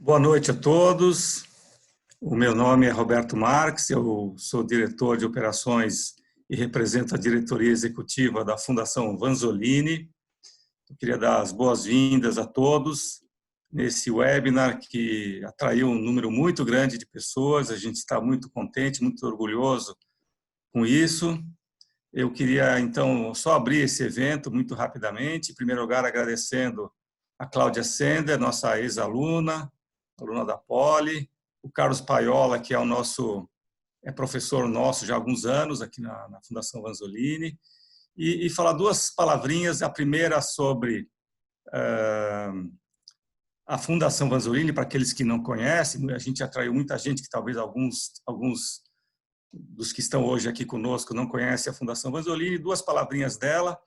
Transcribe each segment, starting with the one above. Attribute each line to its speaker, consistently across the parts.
Speaker 1: Boa noite a todos. O meu nome é Roberto Marques, eu sou diretor de operações e represento a diretoria executiva da Fundação Vanzolini. Eu queria dar as boas-vindas a todos nesse webinar que atraiu um número muito grande de pessoas. A gente está muito contente, muito orgulhoso com isso. Eu queria, então, só abrir esse evento muito rapidamente. Em primeiro lugar, agradecendo a Cláudia Sender, nossa ex-aluna, aluna da Poli, o Carlos Paiola, que é professor nosso já há alguns anos aqui na Fundação Vanzolini, e falar duas palavrinhas. A primeira sobre a Fundação Vanzolini, para aqueles que não conhecem. A gente atraiu muita gente que talvez alguns dos que estão hoje aqui conosco não conhecem a Fundação Vanzolini. Duas palavrinhas dela.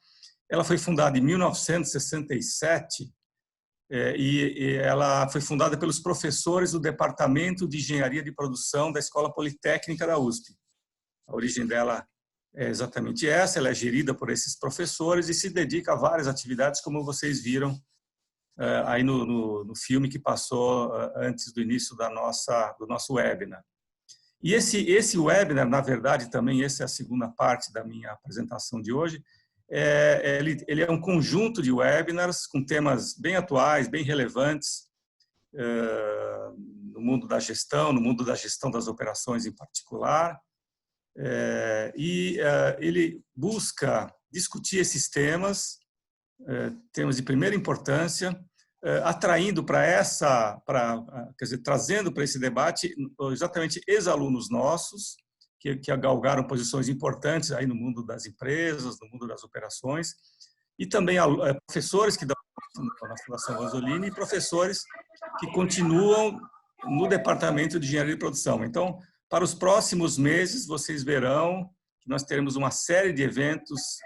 Speaker 1: Ela foi fundada em 1967 e ela foi fundada pelos professores do Departamento de Engenharia de Produção da Escola Politécnica da USP. A origem dela é exatamente essa. Ela é gerida por esses professores e se dedica a várias atividades, como vocês viram aí no filme que passou antes do início do nosso webinar. E esse webinar, na verdade, também essa é a segunda parte da minha apresentação de hoje. Ele é um conjunto de webinars com temas bem atuais, bem relevantes no mundo da gestão das operações em particular. Ele busca discutir esses temas de primeira importância, atraindo trazendo para esse debate exatamente ex-alunos nossos que galgaram posições importantes aí no mundo das empresas, no mundo das operações, e também professores que dão na Fundação Vanzolini e professores que continuam no Departamento de Engenharia de Produção. Então, para os próximos meses, vocês verão que nós teremos uma série de eventos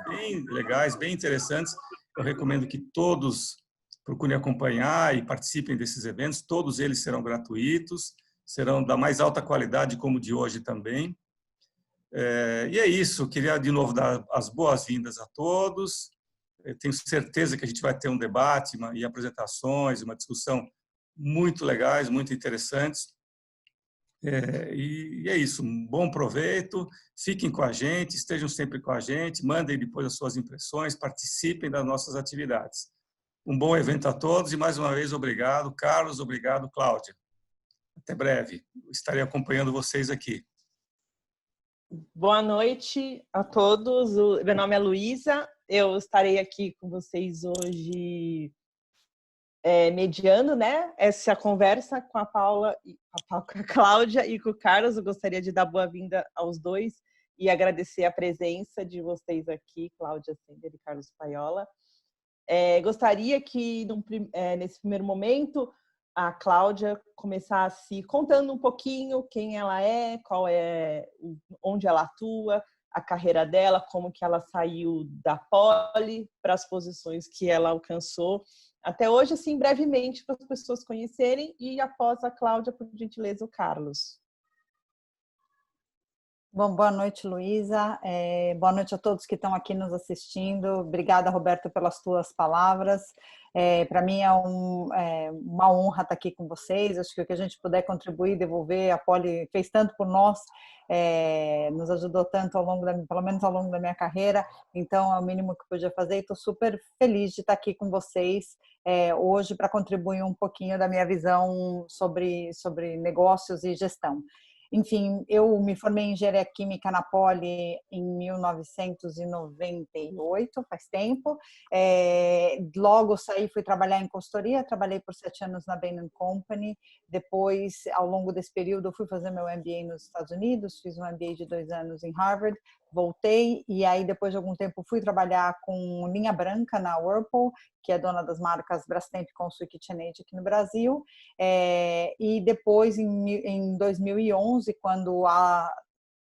Speaker 1: bem legais, bem interessantes. Eu recomendo que todos procurem acompanhar e participem desses eventos. Todos eles serão gratuitos, serão da mais alta qualidade, como o de hoje também. E é isso. Eu queria, de novo, dar as boas-vindas a todos. Eu tenho certeza que a gente vai ter um debate e apresentações, uma discussão muito legais, muito interessantes. E é isso. Um bom proveito. Fiquem com a gente, estejam sempre com a gente, mandem depois as suas impressões, participem das nossas atividades. Um bom evento a todos e, mais uma vez, obrigado, Carlos, obrigado, Cláudia. Até breve. Estarei acompanhando vocês aqui.
Speaker 2: Boa noite a todos. Meu nome é Luísa. Eu estarei aqui com vocês hoje mediando, né, essa conversa com a Paula, com a Cláudia e com o Carlos. Eu gostaria de dar boa-vinda aos dois e agradecer a presença de vocês aqui, Cláudia Sender e Carlos Paiola. Gostaria que, nesse primeiro momento, a Cláudia começasse contando um pouquinho quem ela é, onde ela atua, a carreira dela, como que ela saiu da Poli para as posições que ela alcançou até hoje, assim, brevemente, para as pessoas conhecerem, e após a Cláudia, por gentileza, o Carlos.
Speaker 3: Bom, boa noite, Luísa. Boa noite a todos que estão aqui nos assistindo. Obrigada, Roberto, pelas tuas palavras. Para mim é uma honra estar aqui com vocês. Acho que o que a gente puder contribuir, devolver, a Poli fez tanto por nós, nos ajudou tanto pelo menos ao longo da minha carreira. Então, é o mínimo que eu podia fazer. Estou super feliz de estar aqui com vocês hoje para contribuir um pouquinho da minha visão sobre negócios e gestão. Enfim, eu me formei em engenharia química na Poli em 1998, faz tempo. Logo saí, fui trabalhar em consultoria, trabalhei por 7 anos na Bain & Company. Depois, ao longo desse período, eu fui fazer meu MBA nos Estados Unidos, fiz um MBA de 2 anos em Harvard, voltei e aí depois de algum tempo fui trabalhar com linha branca na Whirlpool, que é dona das marcas Brastemp, Consul e KitchenAid aqui no Brasil. E depois, em 2011, quando a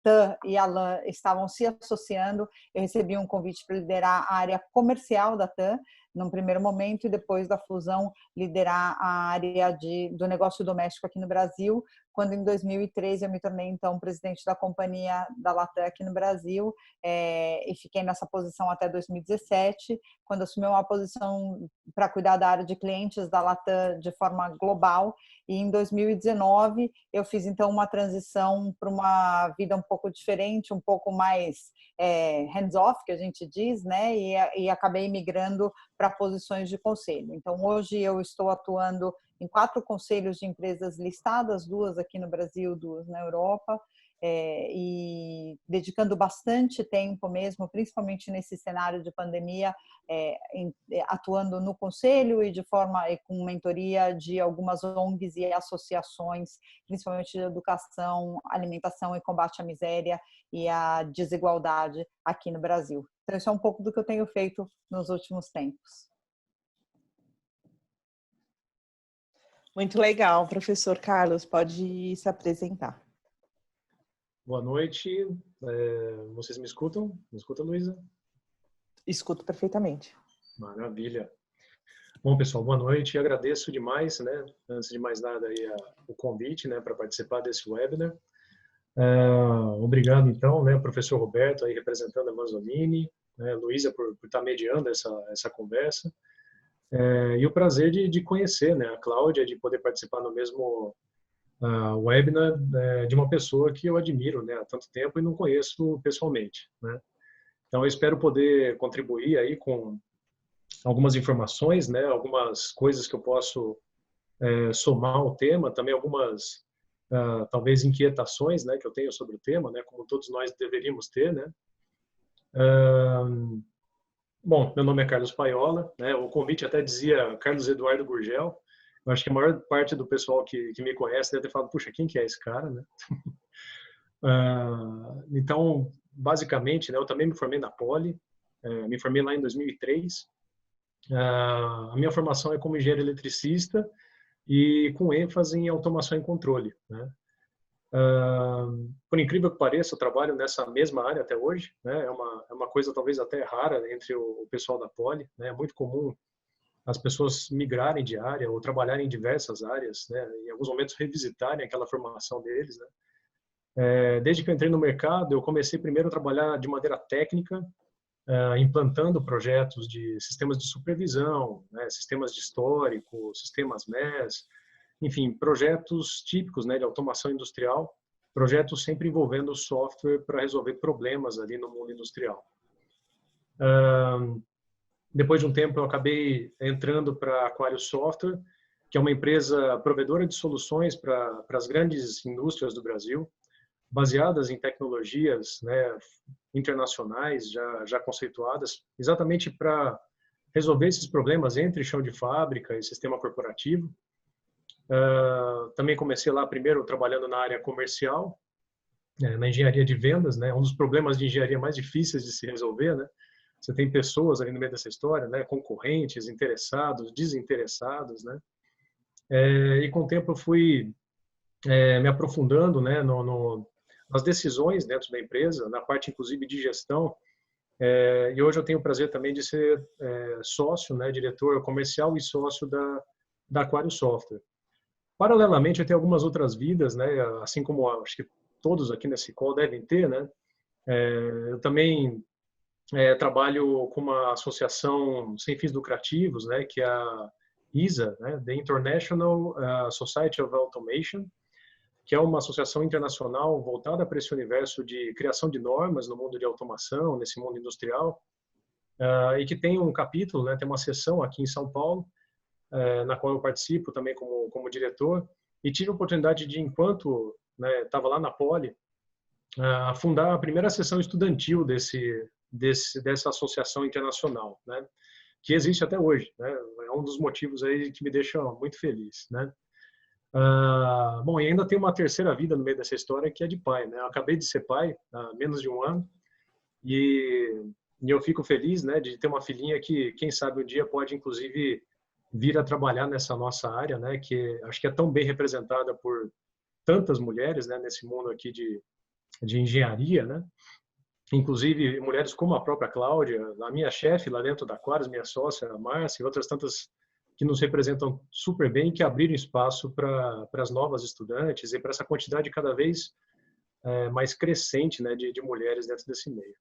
Speaker 3: TAM e a LAN estavam se associando, eu recebi um convite para liderar a área comercial da TAM, num primeiro momento, e depois da fusão liderar a área do negócio doméstico aqui no Brasil, quando em 2013 eu me tornei então presidente da companhia da Latam aqui no Brasil, e fiquei nessa posição até 2017, quando assumi uma posição para cuidar da área de clientes da Latam de forma global. E em 2019 eu fiz então uma transição para uma vida um pouco diferente, um pouco mais hands-off, que a gente diz, né? E acabei migrando para posições de conselho. Então hoje eu estou atuando em 4 conselhos de empresas listadas, 2 aqui no Brasil, 2 na Europa, e dedicando bastante tempo mesmo, principalmente nesse cenário de pandemia, atuando no conselho e de forma com mentoria de algumas ONGs e associações, principalmente de educação, alimentação e combate à miséria e à desigualdade aqui no Brasil. Então, isso é um pouco do que eu tenho feito nos últimos tempos.
Speaker 2: Muito legal, professor Carlos, pode se apresentar.
Speaker 4: Boa noite, vocês me escutam? Me escuta, Luísa?
Speaker 2: Escuto perfeitamente.
Speaker 4: Maravilha. Bom, pessoal, boa noite. Agradeço demais, né, antes de mais nada, aí, o convite, né, para participar desse webinar. Obrigado, então, né, professor Roberto, aí, representando a Amazonini, né, Luísa, por estar mediando essa conversa. E o prazer de conhecer, né, a Cláudia, de poder participar no mesmo webinar de uma pessoa que eu admiro, né, há tanto tempo e não conheço pessoalmente, né. Então, eu espero poder contribuir aí com algumas informações, né, algumas coisas que eu posso somar ao tema, também algumas, talvez, inquietações, né, que eu tenho sobre o tema, né, como todos nós deveríamos ter, né. Bom, meu nome é Carlos Paiola, né, o convite até dizia Carlos Eduardo Gurgel. Eu acho que a maior parte do pessoal que me conhece deve ter falado, puxa, quem que é esse cara, né? Então, basicamente, né, eu também me formei na Poli, me formei lá em 2003. A minha formação é como engenheiro eletricista e com ênfase em automação e controle, né? Por incrível que pareça, eu trabalho nessa mesma área até hoje, né? É uma coisa talvez até rara entre o pessoal da Poli, né? É muito comum as pessoas migrarem de área ou trabalharem em diversas áreas, né? Em alguns momentos revisitarem aquela formação deles, né? Desde que eu entrei no mercado, eu comecei primeiro a trabalhar de maneira técnica, implantando projetos de sistemas de supervisão, né? Sistemas de histórico, sistemas MES, enfim, projetos típicos, né, de automação industrial, projetos sempre envolvendo software para resolver problemas ali no mundo industrial. Depois de um tempo, eu acabei entrando para a Aquarius Software, que é uma empresa provedora de soluções para as grandes indústrias do Brasil, baseadas em tecnologias, né, internacionais já conceituadas, exatamente para resolver esses problemas entre chão de fábrica e sistema corporativo. Também comecei lá primeiro trabalhando na área comercial, na engenharia de vendas, né? Um dos problemas de engenharia mais difíceis de se resolver, né? Você tem pessoas ali no meio dessa história, né? Concorrentes, interessados, desinteressados, né? E com o tempo eu fui me aprofundando, né? Nas decisões dentro da empresa, na parte inclusive de gestão. E hoje eu tenho o prazer também de ser sócio, né? Diretor comercial e sócio da Aquarius Software. Paralelamente, eu tenho algumas outras vidas, né? Assim como acho que todos aqui nesse call devem ter, né? Eu também trabalho com uma associação sem fins lucrativos, né? Que é a ISA, né? The International Society of Automation, que é uma associação internacional voltada para esse universo de criação de normas no mundo de automação, nesse mundo industrial, e que tem um capítulo, né? Tem uma seção aqui em São Paulo, na qual eu participo também como diretor, e tive a oportunidade de, enquanto estava lá na Poli, fundar a primeira seção estudantil dessa associação internacional, né, que existe até hoje, né, é um dos motivos aí que me deixa muito feliz, né. Bom, e ainda tem uma terceira vida no meio dessa história, que é de pai, né. Eu acabei de ser pai há menos de um ano, e eu fico feliz, né, de ter uma filhinha que, quem sabe, um dia pode, inclusive, vir a trabalhar nessa nossa área, né, que acho que é tão bem representada por tantas mulheres, né, nesse mundo aqui de engenharia, né, inclusive mulheres como a própria Cláudia, a minha chefe lá dentro da Aquarius, minha sócia, a Márcia, e outras tantas que nos representam super bem e que abriram espaço para as novas estudantes e para essa quantidade cada vez mais crescente, né, de mulheres dentro desse meio.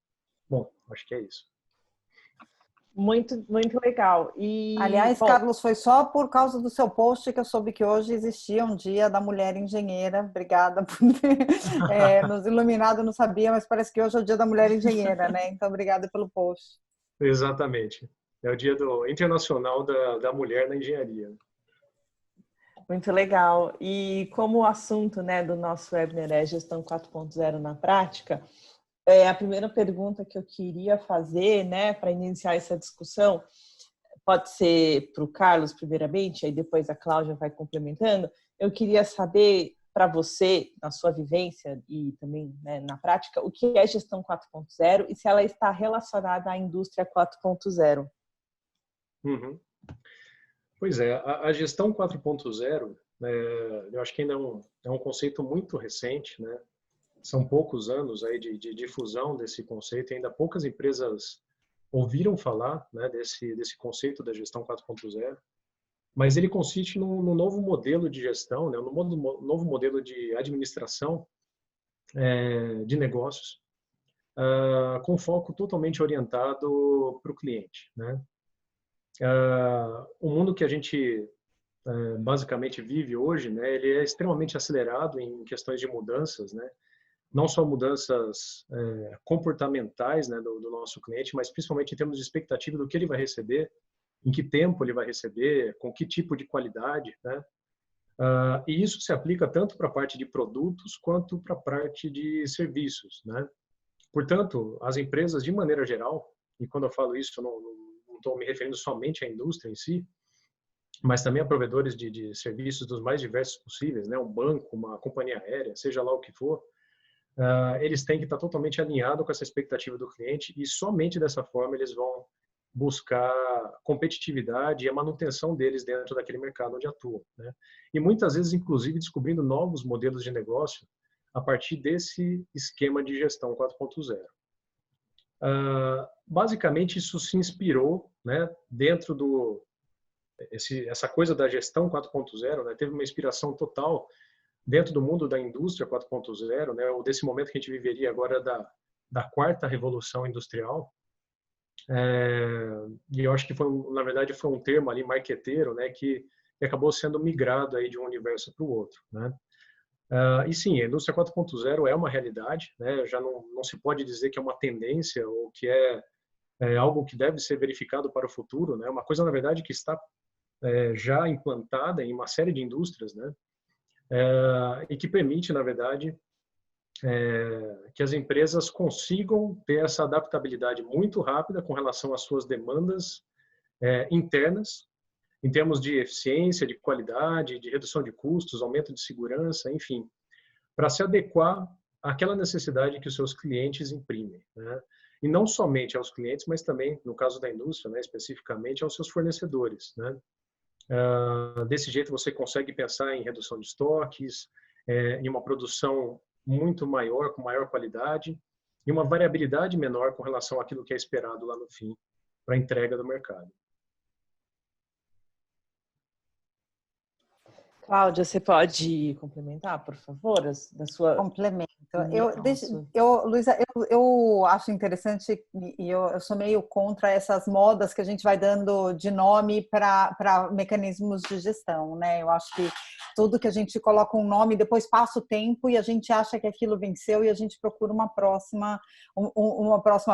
Speaker 4: Bom, acho que é isso.
Speaker 2: Muito, muito legal. E,
Speaker 3: aliás,
Speaker 2: bom,
Speaker 3: Carlos, foi só por causa do seu post que eu soube que hoje existia um dia da mulher engenheira. Obrigada por ter nos iluminado, eu não sabia, mas parece que hoje é o dia da mulher engenheira, né? Então, obrigada pelo post.
Speaker 4: Exatamente. É o Dia Internacional da Mulher na Engenharia.
Speaker 2: muito legal. E como o assunto, né, do nosso webinar é Gestão 4.0 na prática, a primeira pergunta que eu queria fazer, né, para iniciar essa discussão, pode ser para o Carlos, primeiramente, aí depois a Cláudia vai complementando. Eu queria saber, para você, na sua vivência e também, né, na prática, o que é Gestão 4.0 e se ela está relacionada à indústria 4.0.
Speaker 4: Uhum. Pois é, a gestão 4.0, eu acho que ainda é um conceito muito recente, né? São poucos anos aí de difusão desse conceito, e ainda poucas empresas ouviram falar, né, desse conceito da gestão 4.0, mas ele consiste num novo modelo de gestão, né, novo modelo de administração de negócios, com foco totalmente orientado para o cliente, né? O mundo que a gente basicamente vive hoje, né, ele é extremamente acelerado em questões de mudanças, né? Não só mudanças comportamentais, né, do nosso cliente, mas principalmente em termos de expectativa do que ele vai receber, em que tempo ele vai receber, com que tipo de qualidade, né? E isso se aplica tanto para a parte de produtos quanto para a parte de serviços, né? Portanto, as empresas, de maneira geral, e quando eu falo isso, eu não estou me referindo somente à indústria em si, mas também a provedores de serviços dos mais diversos possíveis, né? Um banco, uma companhia aérea, seja lá o que for, eles têm que estar totalmente alinhados com essa expectativa do cliente e somente dessa forma eles vão buscar competitividade e a manutenção deles dentro daquele mercado onde atuam, né? E muitas vezes, inclusive, descobrindo novos modelos de negócio a partir desse esquema de gestão 4.0. Basicamente, isso se inspirou, né, dentro essa coisa da gestão 4.0, né, teve uma inspiração total dentro do mundo da indústria 4.0, né, ou desse momento que a gente viveria agora da quarta revolução industrial. E eu acho que na verdade foi um termo ali marqueteiro, né, que acabou sendo migrado aí de um universo para o outro, né? E sim, a indústria 4.0 é uma realidade, né? Já não se pode dizer que é uma tendência ou que é algo que deve ser verificado para o futuro, né? Uma coisa na verdade que está já implantada em uma série de indústrias, né? E que permite, na verdade, que as empresas consigam ter essa adaptabilidade muito rápida com relação às suas demandas internas, em termos de eficiência, de qualidade, de redução de custos, aumento de segurança, enfim, para se adequar àquela necessidade que os seus clientes imprimem, né? E não somente aos clientes, mas também, no caso da indústria, né, especificamente, aos seus fornecedores, né? Desse jeito você consegue pensar em redução de estoques, em uma produção muito maior, com maior qualidade, e uma variabilidade menor com relação àquilo que é esperado lá no fim, para a entrega do mercado.
Speaker 2: Cláudia, você pode complementar, por favor, da sua...
Speaker 3: Complemento. Luísa, eu acho interessante e eu sou meio contra essas modas que a gente vai dando de nome para mecanismos de gestão, né? Eu acho que tudo que a gente coloca um nome, depois passa o tempo e a gente acha que aquilo venceu e a gente procura uma próxima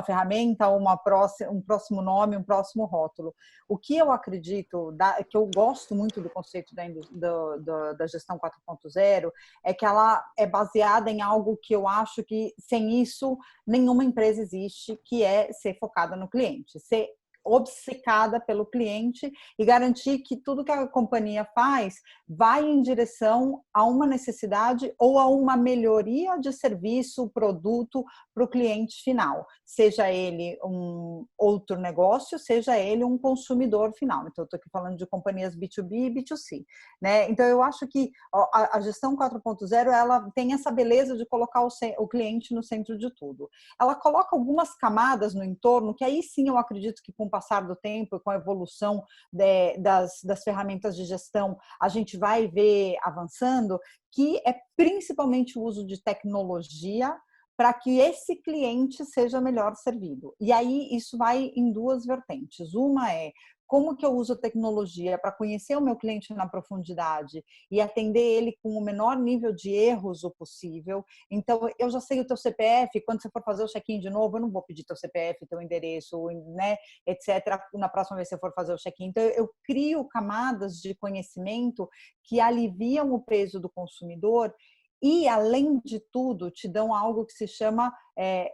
Speaker 3: ferramenta, um próximo nome, um próximo rótulo. O que eu acredito, que eu gosto muito do conceito da gestão 4.0, é que ela é baseada em algo que eu acho que sem isso nenhuma empresa existe, que é ser focada no cliente, ser obcecada pelo cliente e garantir que tudo que a companhia faz vai em direção a uma necessidade ou a uma melhoria de serviço, produto para o cliente final, seja ele um outro negócio, seja ele um consumidor final. Então, eu estou aqui falando de companhias B2B e B2C, né? Então, eu acho que a gestão 4.0, ela tem essa beleza de colocar o cliente no centro de tudo. Ela coloca algumas camadas no entorno, que aí sim eu acredito que com o passar do tempo, com a evolução das ferramentas de gestão, a gente vai ver avançando, que é principalmente o uso de tecnologia para que esse cliente seja melhor servido. E aí isso vai em duas vertentes. Uma é como que eu uso tecnologia para conhecer o meu cliente na profundidade e atender ele com o menor nível de erros o possível. Então, eu já sei o teu CPF, quando você for fazer o check-in de novo, eu não vou pedir teu CPF, teu endereço, né, etc., na próxima vez que você for fazer o check-in. Então, eu crio camadas de conhecimento que aliviam o peso do consumidor e, além de tudo, te dão algo que se chama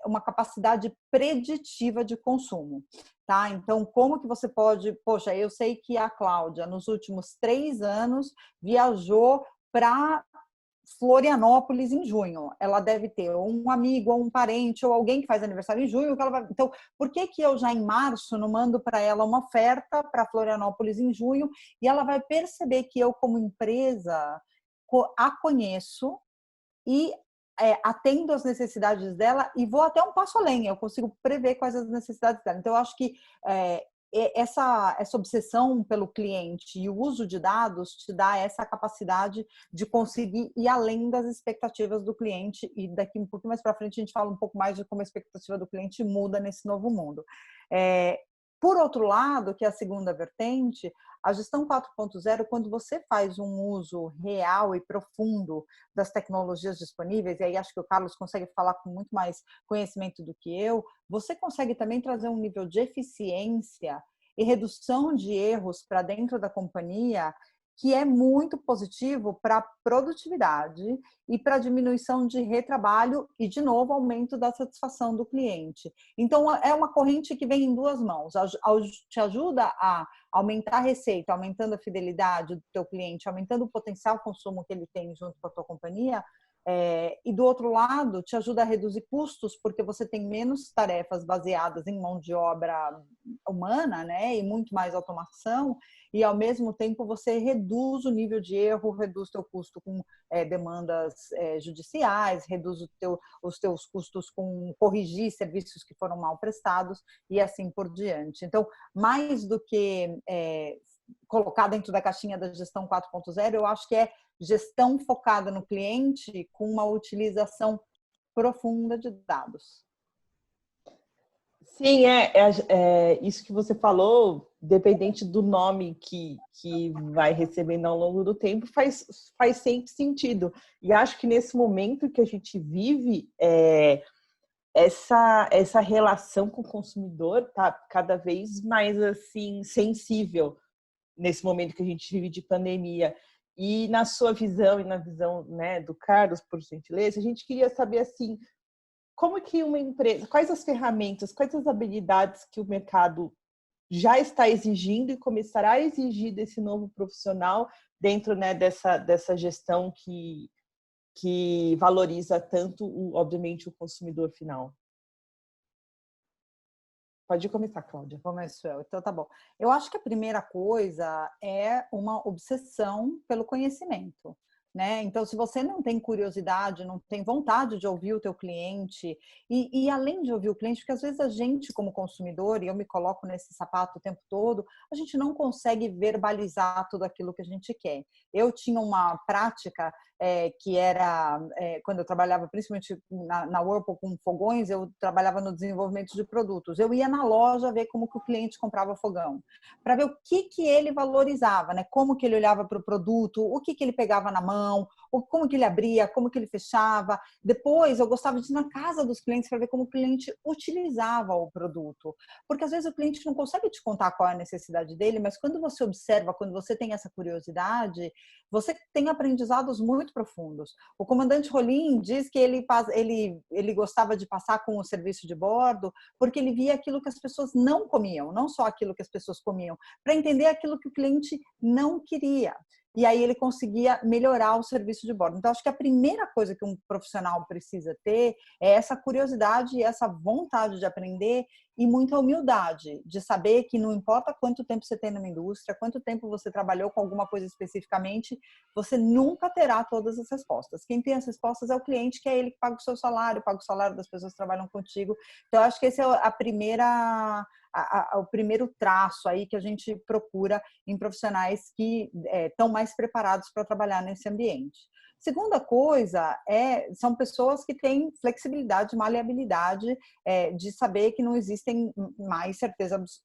Speaker 3: uma capacidade preditiva de consumo. Tá? Então, como que você pode... Poxa, eu sei que a Cláudia, nos últimos 3 anos, viajou para Florianópolis em junho. Ela deve ter um amigo, ou um parente, ou alguém que faz aniversário em junho. Que ela vai... Então, por que eu já em março não mando para ela uma oferta para Florianópolis em junho? E ela vai perceber que eu, como empresa, a conheço e atendo às necessidades dela e vou até um passo além, eu consigo prever quais as necessidades dela. Então, eu acho que essa obsessão pelo cliente e o uso de dados te dá essa capacidade de conseguir ir além das expectativas do cliente, e daqui um pouquinho mais para frente a gente fala um pouco mais de como a expectativa do cliente muda nesse novo mundo. Por outro lado, que é a segunda vertente, a gestão 4.0, quando você faz um uso real e profundo das tecnologias disponíveis, e aí acho que o Carlos consegue falar com muito mais conhecimento do que eu, você consegue também trazer um nível de eficiência e redução de erros para dentro da companhia que é muito positivo para a produtividade e para a diminuição de retrabalho e, de novo, aumento da satisfação do cliente. Então, é uma corrente que vem em duas mãos. Te ajuda a aumentar a receita, aumentando a fidelidade do teu cliente, aumentando o potencial consumo que ele tem junto com a tua companhia, e do outro lado te ajuda a reduzir custos, porque você tem menos tarefas baseadas em mão de obra humana, né, e muito mais automação, e ao mesmo tempo você reduz o nível de erro, reduz teu custo com demandas judiciais, reduz os teus custos com corrigir serviços que foram mal prestados e assim por diante. Então, mais do que colocar dentro da caixinha da gestão 4.0, eu acho que é gestão focada no cliente com uma utilização profunda de dados.
Speaker 2: Sim, isso que você falou, dependente do nome que vai recebendo ao longo do tempo, faz sempre sentido. E acho que nesse momento que a gente vive, essa relação com o consumidor está cada vez mais assim sensível nesse momento que a gente vive de pandemia. E na sua visão e na visão, né, do Carlos, por gentileza, a gente queria saber assim, como que uma empresa, quais as ferramentas, quais as habilidades que o mercado já está exigindo e começará a exigir desse novo profissional dentro, né, dessa gestão que valoriza tanto, obviamente, o consumidor final. Pode começar, Cláudia.
Speaker 3: Começo eu. Então, tá bom. Eu acho que a primeira coisa é uma obsessão pelo conhecimento, né? Então, se você não tem curiosidade, não tem vontade de ouvir o teu cliente, e além de ouvir o cliente, porque às vezes a gente, como consumidor, e eu me coloco nesse sapato o tempo todo, a gente não consegue verbalizar tudo aquilo que a gente quer. Eu tinha uma prática que era, quando eu trabalhava principalmente na Whirlpool com fogões, eu trabalhava no desenvolvimento de produtos. Eu ia na loja ver como que o cliente comprava fogão, para ver o que ele valorizava, né? Como que ele olhava para o produto, o que ele pegava na mão, como que ele abria, como que ele fechava. Depois, eu gostava de ir na casa dos clientes para ver como o cliente utilizava o produto. Porque às vezes o cliente não consegue te contar qual é a necessidade dele, mas quando você observa, quando você tem essa curiosidade, você tem aprendizados muito profundos. O comandante Rolim diz que ele gostava de passar com o serviço de bordo porque ele via aquilo que as pessoas não comiam, não só aquilo que as pessoas comiam, para entender aquilo que o cliente não queria. E aí ele conseguia melhorar o serviço de bordo. Então, acho que a primeira coisa que um profissional precisa ter é essa curiosidade e essa vontade de aprender e muita humildade, de saber que não importa quanto tempo você tem numa indústria, quanto tempo você trabalhou com alguma coisa especificamente, você nunca terá todas as respostas. Quem tem as respostas é o cliente, que é ele que paga o seu salário, paga o salário das pessoas que trabalham contigo. Então, acho que essa é a primeira o primeiro traço aí que a gente procura em profissionais que estão mais preparados para trabalhar nesse ambiente. Segunda coisa são pessoas que têm flexibilidade, maleabilidade, de saber que não existem mais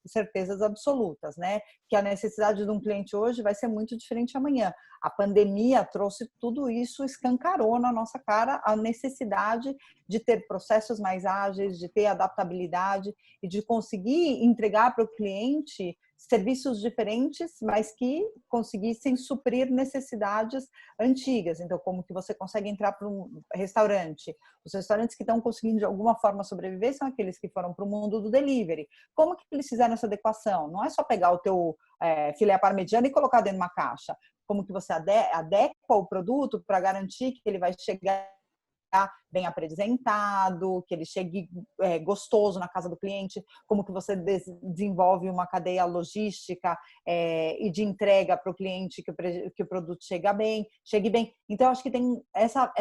Speaker 3: certezas absolutas, né? Que a necessidade de um cliente hoje vai ser muito diferente amanhã. A pandemia trouxe tudo isso, escancarou na nossa cara a necessidade de ter processos mais ágeis, de ter adaptabilidade e de conseguir entregar para o cliente serviços diferentes, mas que conseguissem suprir necessidades antigas. Então, como que você consegue entrar para um restaurante? Os restaurantes que estão conseguindo de alguma forma sobreviver são aqueles que foram para o mundo do delivery. Como que eles fizeram essa adequação? Não é só pegar o teu filé parmegiano e colocar dentro de uma caixa. Como que você adequa o produto para garantir que ele vai chegar bem apresentado, que ele chegue gostoso na casa do cliente, como que você desenvolve uma cadeia logística e de entrega para o cliente que o produto chegue bem. Então, acho que tem essa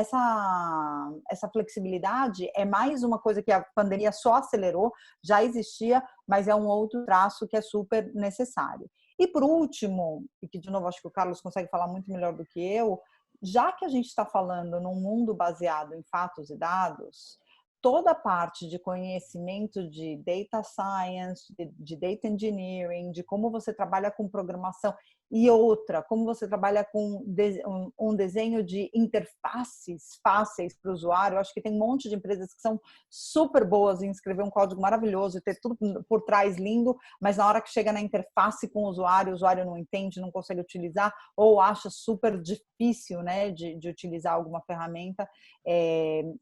Speaker 3: flexibilidade, é mais uma coisa que a pandemia só acelerou, já existia, mas é um outro traço que é super necessário. E por último, e que de novo acho que o Carlos consegue falar muito melhor do que eu, já que a gente está falando num mundo baseado em fatos e dados, toda a parte de conhecimento de data science, de data engineering, de como você trabalha com programação e outra, como você trabalha com um desenho de interfaces fáceis para o usuário. Eu acho que tem um monte de empresas que são super boas em escrever um código maravilhoso e ter tudo por trás lindo, mas na hora que chega na interface com o usuário não entende, não consegue utilizar ou acha super difícil, né, de utilizar alguma ferramenta.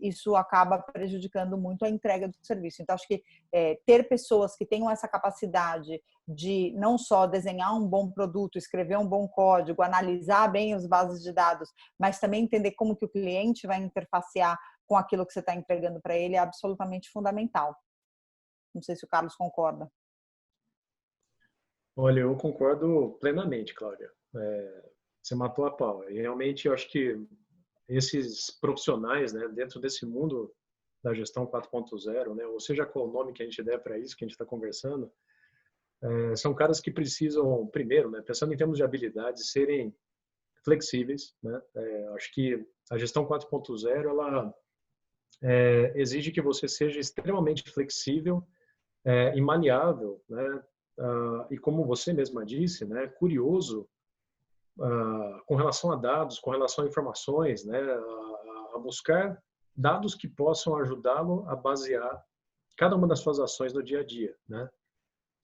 Speaker 3: Isso acaba prejudicando muito a entrega do serviço. Então, acho que ter pessoas que tenham essa capacidade de não só desenhar um bom produto, escrever um bom código, analisar bem as bases de dados, mas também entender como que o cliente vai interfacear com aquilo que você está entregando para ele é absolutamente fundamental. Não sei se o Carlos concorda.
Speaker 4: Olha, eu concordo plenamente, Cláudia. Você matou a pau. E realmente, eu acho que esses profissionais, né, dentro desse mundo da gestão 4.0, né, ou seja, qual o nome que a gente der para isso que a gente está conversando, são caras que precisam, primeiro, né, pensando em termos de habilidades, serem flexíveis, né? Acho que a gestão 4.0 ela exige que você seja extremamente flexível e maleável, né? E como você mesma disse, né, curioso com relação a dados, com relação a informações, né, a buscar dados que possam ajudá-lo a basear cada uma das suas ações no dia a dia, né?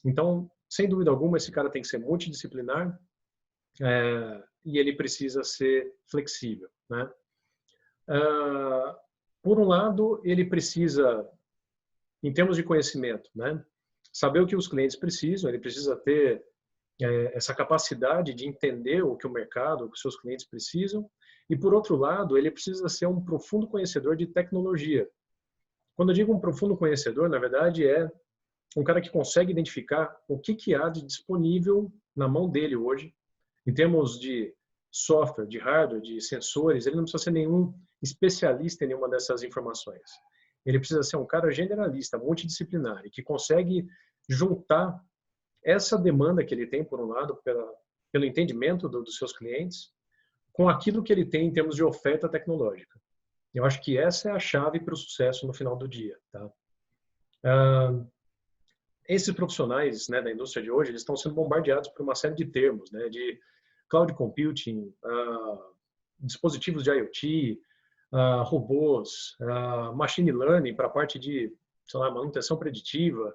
Speaker 4: Então, sem dúvida alguma, esse cara tem que ser multidisciplinar e ele precisa ser flexível, né? Por um lado, ele precisa, em termos de conhecimento, né, saber o que os clientes precisam, ele precisa ter essa capacidade de entender o que o mercado, o que os seus clientes precisam, e por outro lado, ele precisa ser um profundo conhecedor de tecnologia. Quando eu digo um profundo conhecedor, na verdade, é um cara que consegue identificar o que há de disponível na mão dele hoje, em termos de software, de hardware, de sensores. Ele não precisa ser nenhum especialista em nenhuma dessas informações. Ele precisa ser um cara generalista, multidisciplinar, e que consegue juntar essa demanda que ele tem, por um lado, pelo entendimento dos seus clientes, com aquilo que ele tem em termos de oferta tecnológica. Eu acho que essa é a chave para o sucesso no final do dia, tá? Esses profissionais, né, da indústria de hoje, eles estão sendo bombardeados por uma série de termos, né, de cloud computing, dispositivos de IoT, robôs, machine learning para a parte de, sei lá, manutenção preditiva.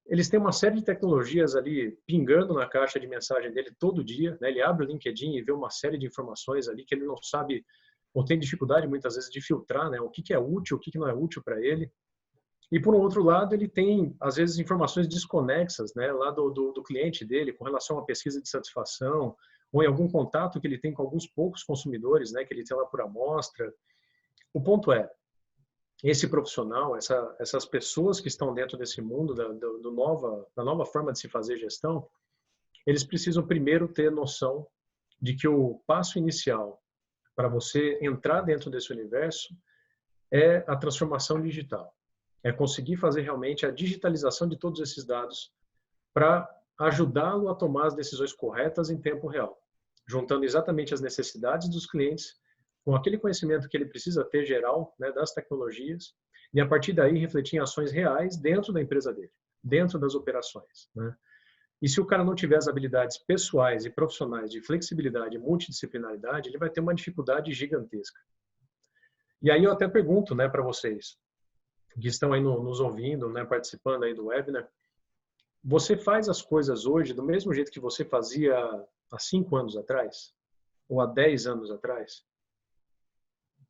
Speaker 4: Eles têm uma série de tecnologias ali pingando na caixa de mensagem dele todo dia, né? Ele abre o LinkedIn e vê uma série de informações ali que ele não sabe ou tem dificuldade muitas vezes de filtrar, né? O que é útil, o que não é útil para ele. E por um outro lado, ele tem às vezes informações desconexas, né? Lá do cliente dele com relação à pesquisa de satisfação ou em algum contato que ele tem com alguns poucos consumidores, né? Que ele tem lá por amostra. O ponto é, esse profissional, essas pessoas que estão dentro desse mundo da nova forma de se fazer gestão, eles precisam primeiro ter noção de que o passo inicial para você entrar dentro desse universo é a transformação digital. É conseguir fazer realmente a digitalização de todos esses dados para ajudá-lo a tomar as decisões corretas em tempo real, juntando exatamente as necessidades dos clientes com aquele conhecimento que ele precisa ter geral, né, das tecnologias, e a partir daí refletir em ações reais dentro da empresa dele, dentro das operações, né? E se o cara não tiver as habilidades pessoais e profissionais de flexibilidade e multidisciplinaridade, ele vai ter uma dificuldade gigantesca. E aí eu até pergunto, né, para vocês que estão aí nos ouvindo, né, participando aí do webinar, você faz as coisas hoje do mesmo jeito que você fazia há 5 anos atrás? Ou há 10 anos atrás?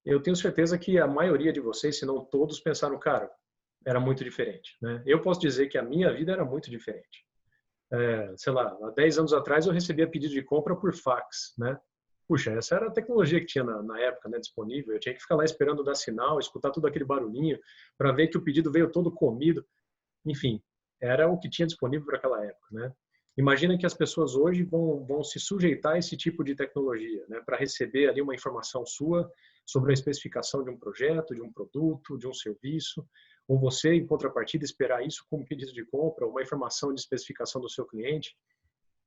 Speaker 4: Eu tenho certeza que a maioria de vocês, se não todos, pensaram, cara, era muito diferente, né? Eu posso dizer que a minha vida era muito diferente. Sei lá, há 10 anos atrás eu recebia pedido de compra por fax, né? Puxa, essa era a tecnologia que tinha na época, né, disponível. Eu tinha que ficar lá esperando dar sinal, escutar todo aquele barulhinho para ver que o pedido veio todo comido. Enfim, era o que tinha disponível para aquela época, né? Imagina que as pessoas hoje vão se sujeitar a esse tipo de tecnologia, né, para receber ali uma informação sua sobre a especificação de um projeto, de um produto, de um serviço, ou você, em contrapartida, esperar isso como pedido de compra, uma informação de especificação do seu cliente.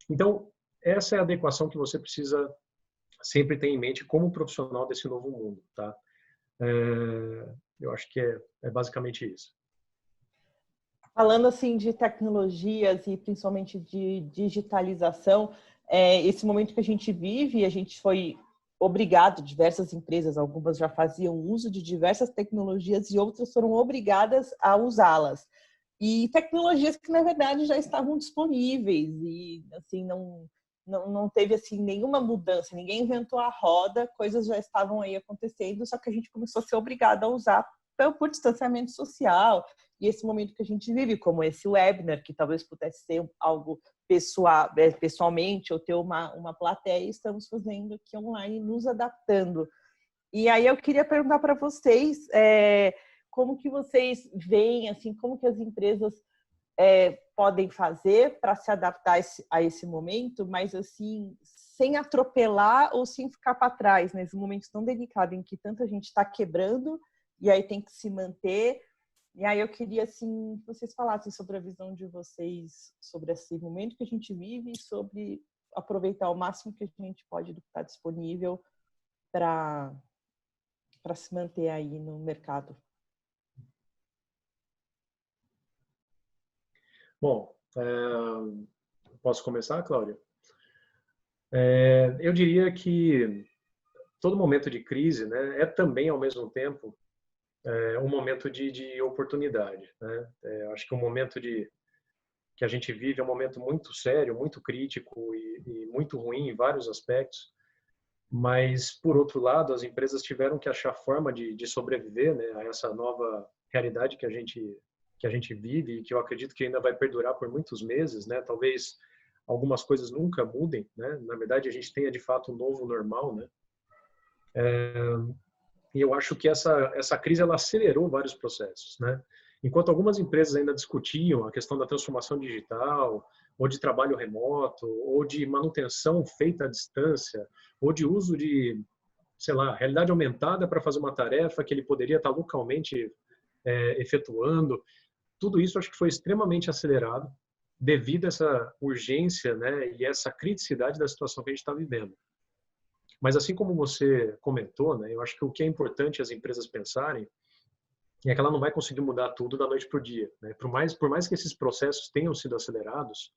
Speaker 4: Então, essa é a adequação que você precisa sempre ter em mente como profissional desse novo mundo, tá? Eu acho que é basicamente isso.
Speaker 2: Falando assim de tecnologias e principalmente de digitalização, esse momento que a gente vive, a gente foi obrigado, diversas empresas, algumas já faziam uso de diversas tecnologias e outras foram obrigadas a usá-las. E tecnologias que, na verdade, já estavam disponíveis e, assim, não teve, assim, nenhuma mudança. Ninguém inventou a roda, coisas já estavam aí acontecendo, só que a gente começou a ser obrigado a usar por distanciamento social. E esse momento que a gente vive, como esse webinar, que talvez pudesse ser algo pessoalmente ou ter uma plateia, estamos fazendo aqui online, nos adaptando. E aí eu queria perguntar para vocês como que vocês veem, assim, como que as empresas podem fazer para se adaptar a esse momento, mas assim, sem atropelar ou sem ficar para trás, nesse momento tão delicado em que tanta gente está quebrando e aí tem que se manter. E aí eu queria, assim, que vocês falassem sobre a visão de vocês sobre esse momento que a gente vive e sobre aproveitar o máximo que a gente pode do que está disponível para se manter aí no mercado.
Speaker 4: Bom, posso começar, Cláudia? Eu diria que todo momento de crise, né, é também, ao mesmo tempo, um momento de oportunidade, né? Acho que o momento que a gente vive é um momento muito sério, muito crítico e muito ruim em vários aspectos, mas, por outro lado, as empresas tiveram que achar forma de sobreviver, né, a essa nova realidade que a gente vive e que eu acredito que ainda vai perdurar por muitos meses, né? Talvez algumas coisas nunca mudem, né? Na verdade, a gente tenha de fato um novo normal, né? E eu acho que essa crise ela acelerou vários processos, né? Enquanto algumas empresas ainda discutiam a questão da transformação digital, ou de trabalho remoto, ou de manutenção feita à distância, ou de uso de, sei lá, realidade aumentada para fazer uma tarefa que ele poderia estar localmente efetuando, tudo isso acho que foi extremamente acelerado devido a essa urgência, né, e essa criticidade da situação que a gente está vivendo. Mas assim como você comentou, né, eu acho que o que é importante as empresas pensarem é que ela não vai conseguir mudar tudo da noite para o dia, né? Por mais que esses processos tenham sido acelerados,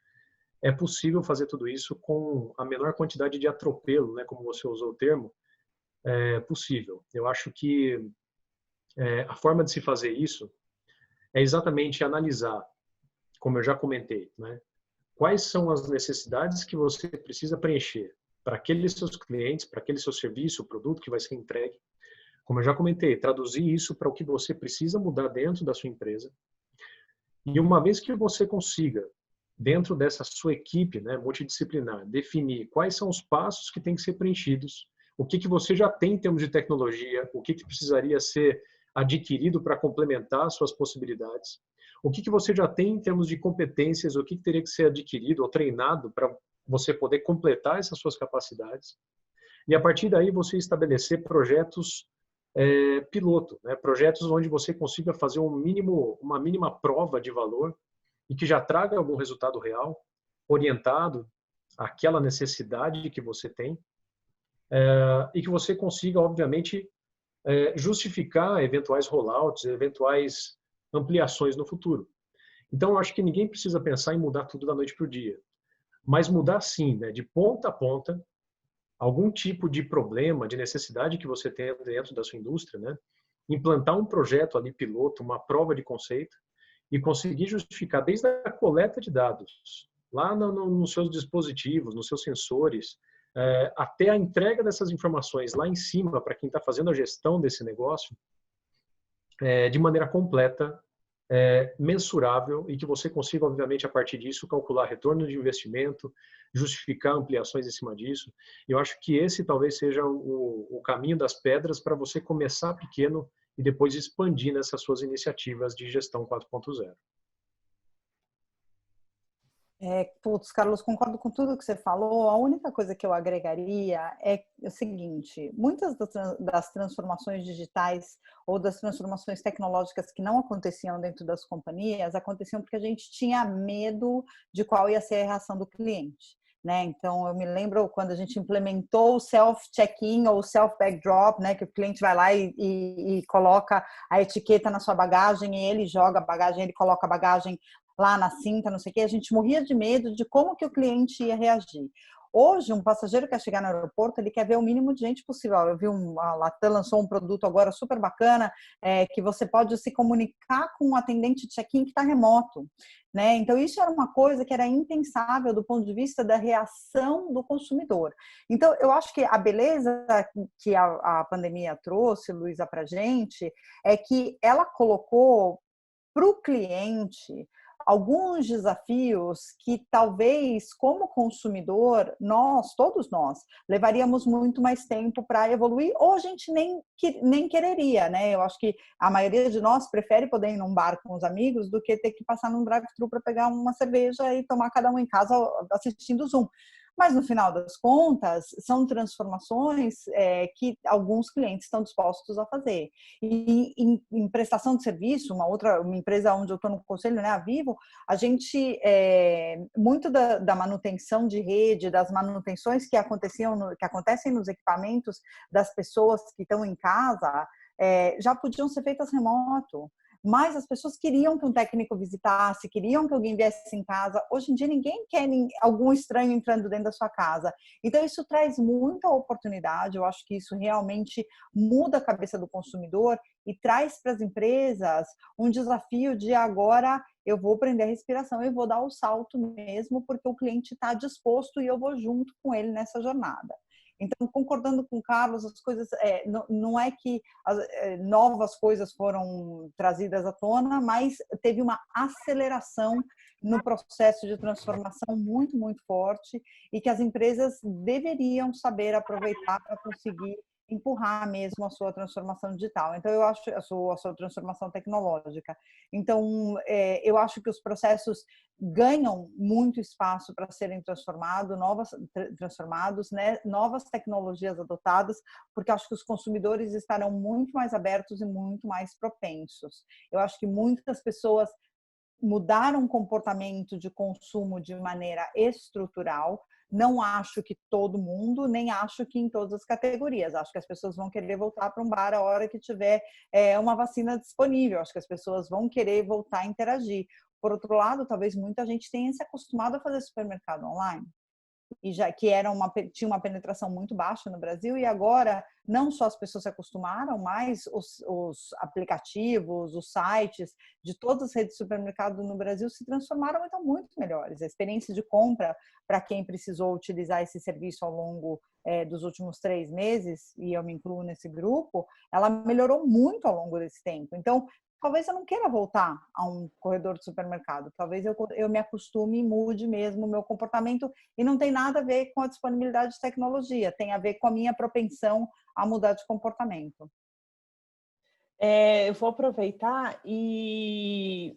Speaker 4: é possível fazer tudo isso com a menor quantidade de atropelo, né, como você usou o termo, possível. Eu acho que a forma de se fazer isso é exatamente analisar, como eu já comentei, né, quais são as necessidades que você precisa preencher para aqueles seus clientes, para aquele seu serviço, o produto que vai ser entregue. Como eu já comentei, traduzir isso para o que você precisa mudar dentro da sua empresa. E uma vez que você consiga, dentro dessa sua equipe, né, multidisciplinar, definir quais são os passos que têm que ser preenchidos, o que você já tem em termos de tecnologia, o que precisaria ser adquirido para complementar suas possibilidades, o que você já tem em termos de competências, o que teria que ser adquirido ou treinado para você poder completar essas suas capacidades. E a partir daí você estabelecer projetos piloto, né? Projetos onde você consiga fazer uma mínima prova de valor e que já traga algum resultado real, orientado àquela necessidade que você tem, e que você consiga, obviamente, justificar eventuais rollouts, eventuais ampliações no futuro. Então, eu acho que ninguém precisa pensar em mudar tudo da noite para o dia, mas mudar sim, né, de ponta a ponta, algum tipo de problema, de necessidade que você tem dentro da sua indústria, né, implantar um projeto ali piloto, uma prova de conceito e conseguir justificar desde a coleta de dados, lá nos seus dispositivos, nos seus sensores, até a entrega dessas informações lá em cima para quem está fazendo a gestão desse negócio, de maneira completa, mensurável e que você consiga, obviamente, a partir disso, calcular retorno de investimento, justificar ampliações em cima disso. Eu acho que esse talvez seja o caminho das pedras para você começar pequeno e depois expandir nessas suas iniciativas de gestão 4.0.
Speaker 3: Putz, Carlos, concordo com tudo que você falou. A única coisa que eu agregaria é o seguinte: muitas das transformações digitais ou das transformações tecnológicas que não aconteciam dentro das companhias, aconteciam porque a gente tinha medo de qual ia ser a reação do cliente. Né? Então, eu me lembro quando a gente implementou o self-check-in ou self-bag-drop, né? Que o cliente vai lá e coloca a etiqueta na sua bagagem e ele joga a bagagem, ele coloca a bagagem lá na cinta, não sei o quê. A gente morria de medo de como que o cliente ia reagir. Hoje, um passageiro quer chegar no aeroporto, ele quer ver o mínimo de gente possível. Eu vi a Latam lançou um produto agora super bacana, que você pode se comunicar com um atendente de check-in que está remoto. Né? Então, isso era uma coisa que era impensável do ponto de vista da reação do consumidor. Então, eu acho que a beleza que a pandemia trouxe, Luísa, para a gente, é que ela colocou para o cliente alguns desafios que talvez, como consumidor, todos nós, levaríamos muito mais tempo para evoluir, ou a gente nem quereria, né? Eu acho que a maioria de nós prefere poder ir num bar com os amigos do que ter que passar num drive-thru para pegar uma cerveja e tomar cada um em casa assistindo o Zoom. Mas, no final das contas, são transformações que alguns clientes estão dispostos a fazer. E em prestação de serviço, uma empresa onde eu estou no conselho, né, a Vivo, a gente, muito da manutenção de rede, das manutenções que acontecem nos equipamentos das pessoas que estão em casa, já podiam ser feitas remoto. Mas as pessoas queriam que um técnico visitasse, queriam que alguém viesse em casa. Hoje em dia, ninguém quer algum estranho entrando dentro da sua casa. Então, isso traz muita oportunidade. Eu acho que isso realmente muda a cabeça do consumidor e traz para as empresas um desafio de agora eu vou prender a respiração e vou dar o salto mesmo, porque o cliente está disposto e eu vou junto com ele nessa jornada. Então, concordando com o Carlos, as coisas não é que novas coisas foram trazidas à tona, mas teve uma aceleração no processo de transformação muito, muito forte e que as empresas deveriam saber aproveitar para conseguir empurrar mesmo a sua transformação digital. Então, eu acho a sua transformação tecnológica. Então, eu acho que os processos ganham muito espaço para serem transformados, né? Novas tecnologias adotadas, porque acho que os consumidores estarão muito mais abertos e muito mais propensos. Eu acho que muitas pessoas mudaram o comportamento de consumo de maneira estrutural. Não acho que todo mundo, nem acho que em todas as categorias. Acho que as pessoas vão querer voltar para um bar a hora que tiver uma vacina disponível. Acho que as pessoas vão querer voltar a interagir. Por outro lado, talvez muita gente tenha se acostumado a fazer supermercado online. E já que tinha uma penetração muito baixa no Brasil, e agora não só as pessoas se acostumaram, mas os aplicativos, os sites de todas as redes de supermercado no Brasil se transformaram e estão muito melhores. A experiência de compra para quem precisou utilizar esse serviço ao longo dos últimos 3 meses, e eu me incluo nesse grupo, ela melhorou muito ao longo desse tempo. Então, talvez eu não queira voltar a um corredor de supermercado. Talvez eu me acostume e mude mesmo o meu comportamento. E não tem nada a ver com a disponibilidade de tecnologia. Tem a ver com a minha propensão a mudar de comportamento.
Speaker 2: Eu vou aproveitar e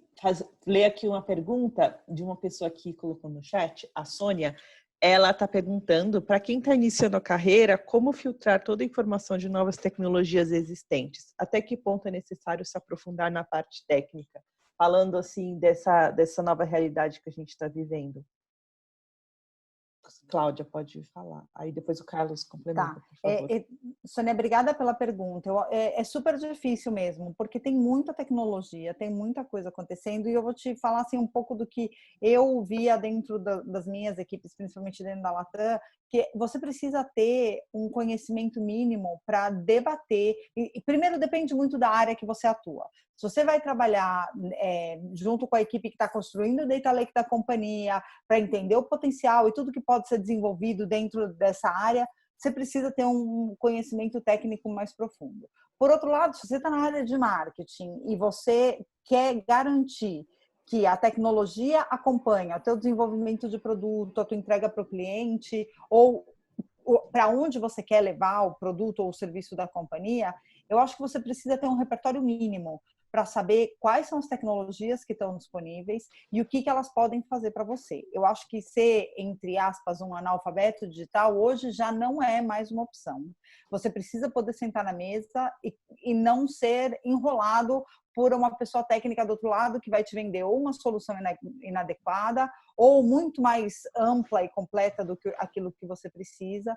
Speaker 2: ler aqui uma pergunta de uma pessoa que colocou no chat, a Sônia. Ela está perguntando, para quem está iniciando a carreira, como filtrar toda a informação de novas tecnologias existentes? Até que ponto é necessário se aprofundar na parte técnica? falando assim dessa nova realidade que a gente está vivendo. Cláudia, pode falar. Aí depois o Carlos complementa,
Speaker 3: Tá.
Speaker 2: por favor.
Speaker 3: Sônia, obrigada pela pergunta. É super difícil mesmo, porque tem muita tecnologia, tem muita coisa acontecendo, e eu vou te falar assim, um pouco do que eu via dentro das minhas equipes, principalmente dentro da Latam, que você precisa ter um conhecimento mínimo para debater. E primeiro, depende muito da área que você atua. Se você vai trabalhar junto com a equipe que está construindo o Data Lake da companhia, para entender o potencial e tudo que pode ser desenvolvido dentro dessa área, você precisa ter um conhecimento técnico mais profundo. Por outro lado, se você está na área de marketing e você quer garantir que a tecnologia acompanha o teu desenvolvimento de produto, a tua entrega para o cliente, ou para onde você quer levar o produto ou o serviço da companhia, eu acho que você precisa ter um repertório mínimo para saber quais são as tecnologias que estão disponíveis e o que elas podem fazer para você. Eu acho que ser, entre aspas, um analfabeto digital hoje já não é mais uma opção. Você precisa poder sentar na mesa e não ser enrolado por uma pessoa técnica do outro lado que vai te vender ou uma solução inadequada ou muito mais ampla e completa do que aquilo que você precisa.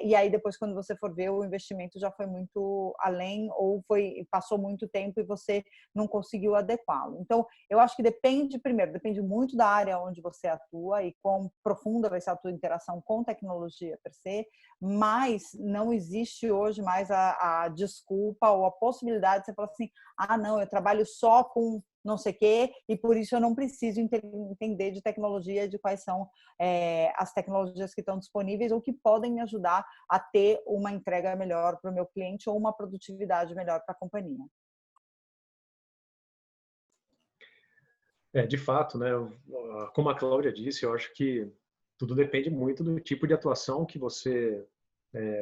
Speaker 3: E aí depois, quando você for ver, o investimento já foi muito além ou passou muito tempo e você não conseguiu adequá-lo. Então, eu acho que depende muito da área onde você atua e quão profunda vai ser a tua interação com tecnologia per se, mas não existe hoje mais a desculpa ou a possibilidade de você falar assim, não, eu trabalho só com não sei o quê, e por isso eu não preciso entender de tecnologia, de quais são as tecnologias que estão disponíveis ou que podem me ajudar a ter uma entrega melhor para o meu cliente ou uma produtividade melhor para a companhia.
Speaker 4: De fato, né? Como a Cláudia disse, eu acho que tudo depende muito do tipo de atuação que você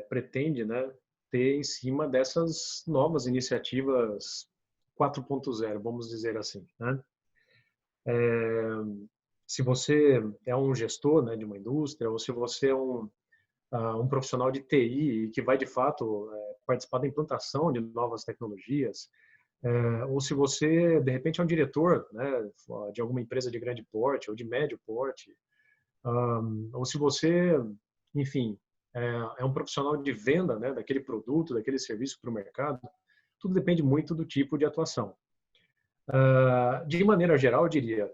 Speaker 4: pretende, né, ter em cima dessas novas iniciativas 4.0, vamos dizer assim, né? Se você é um gestor, né, de uma indústria, ou se você é um profissional de TI que vai, de fato, participar da implantação de novas tecnologias, ou se você, de repente, é um diretor, né, de alguma empresa de grande porte ou de médio porte, ou se você, enfim, é um profissional de venda, né, daquele produto, daquele serviço para o mercado, tudo depende muito do tipo de atuação. De maneira geral, eu diria,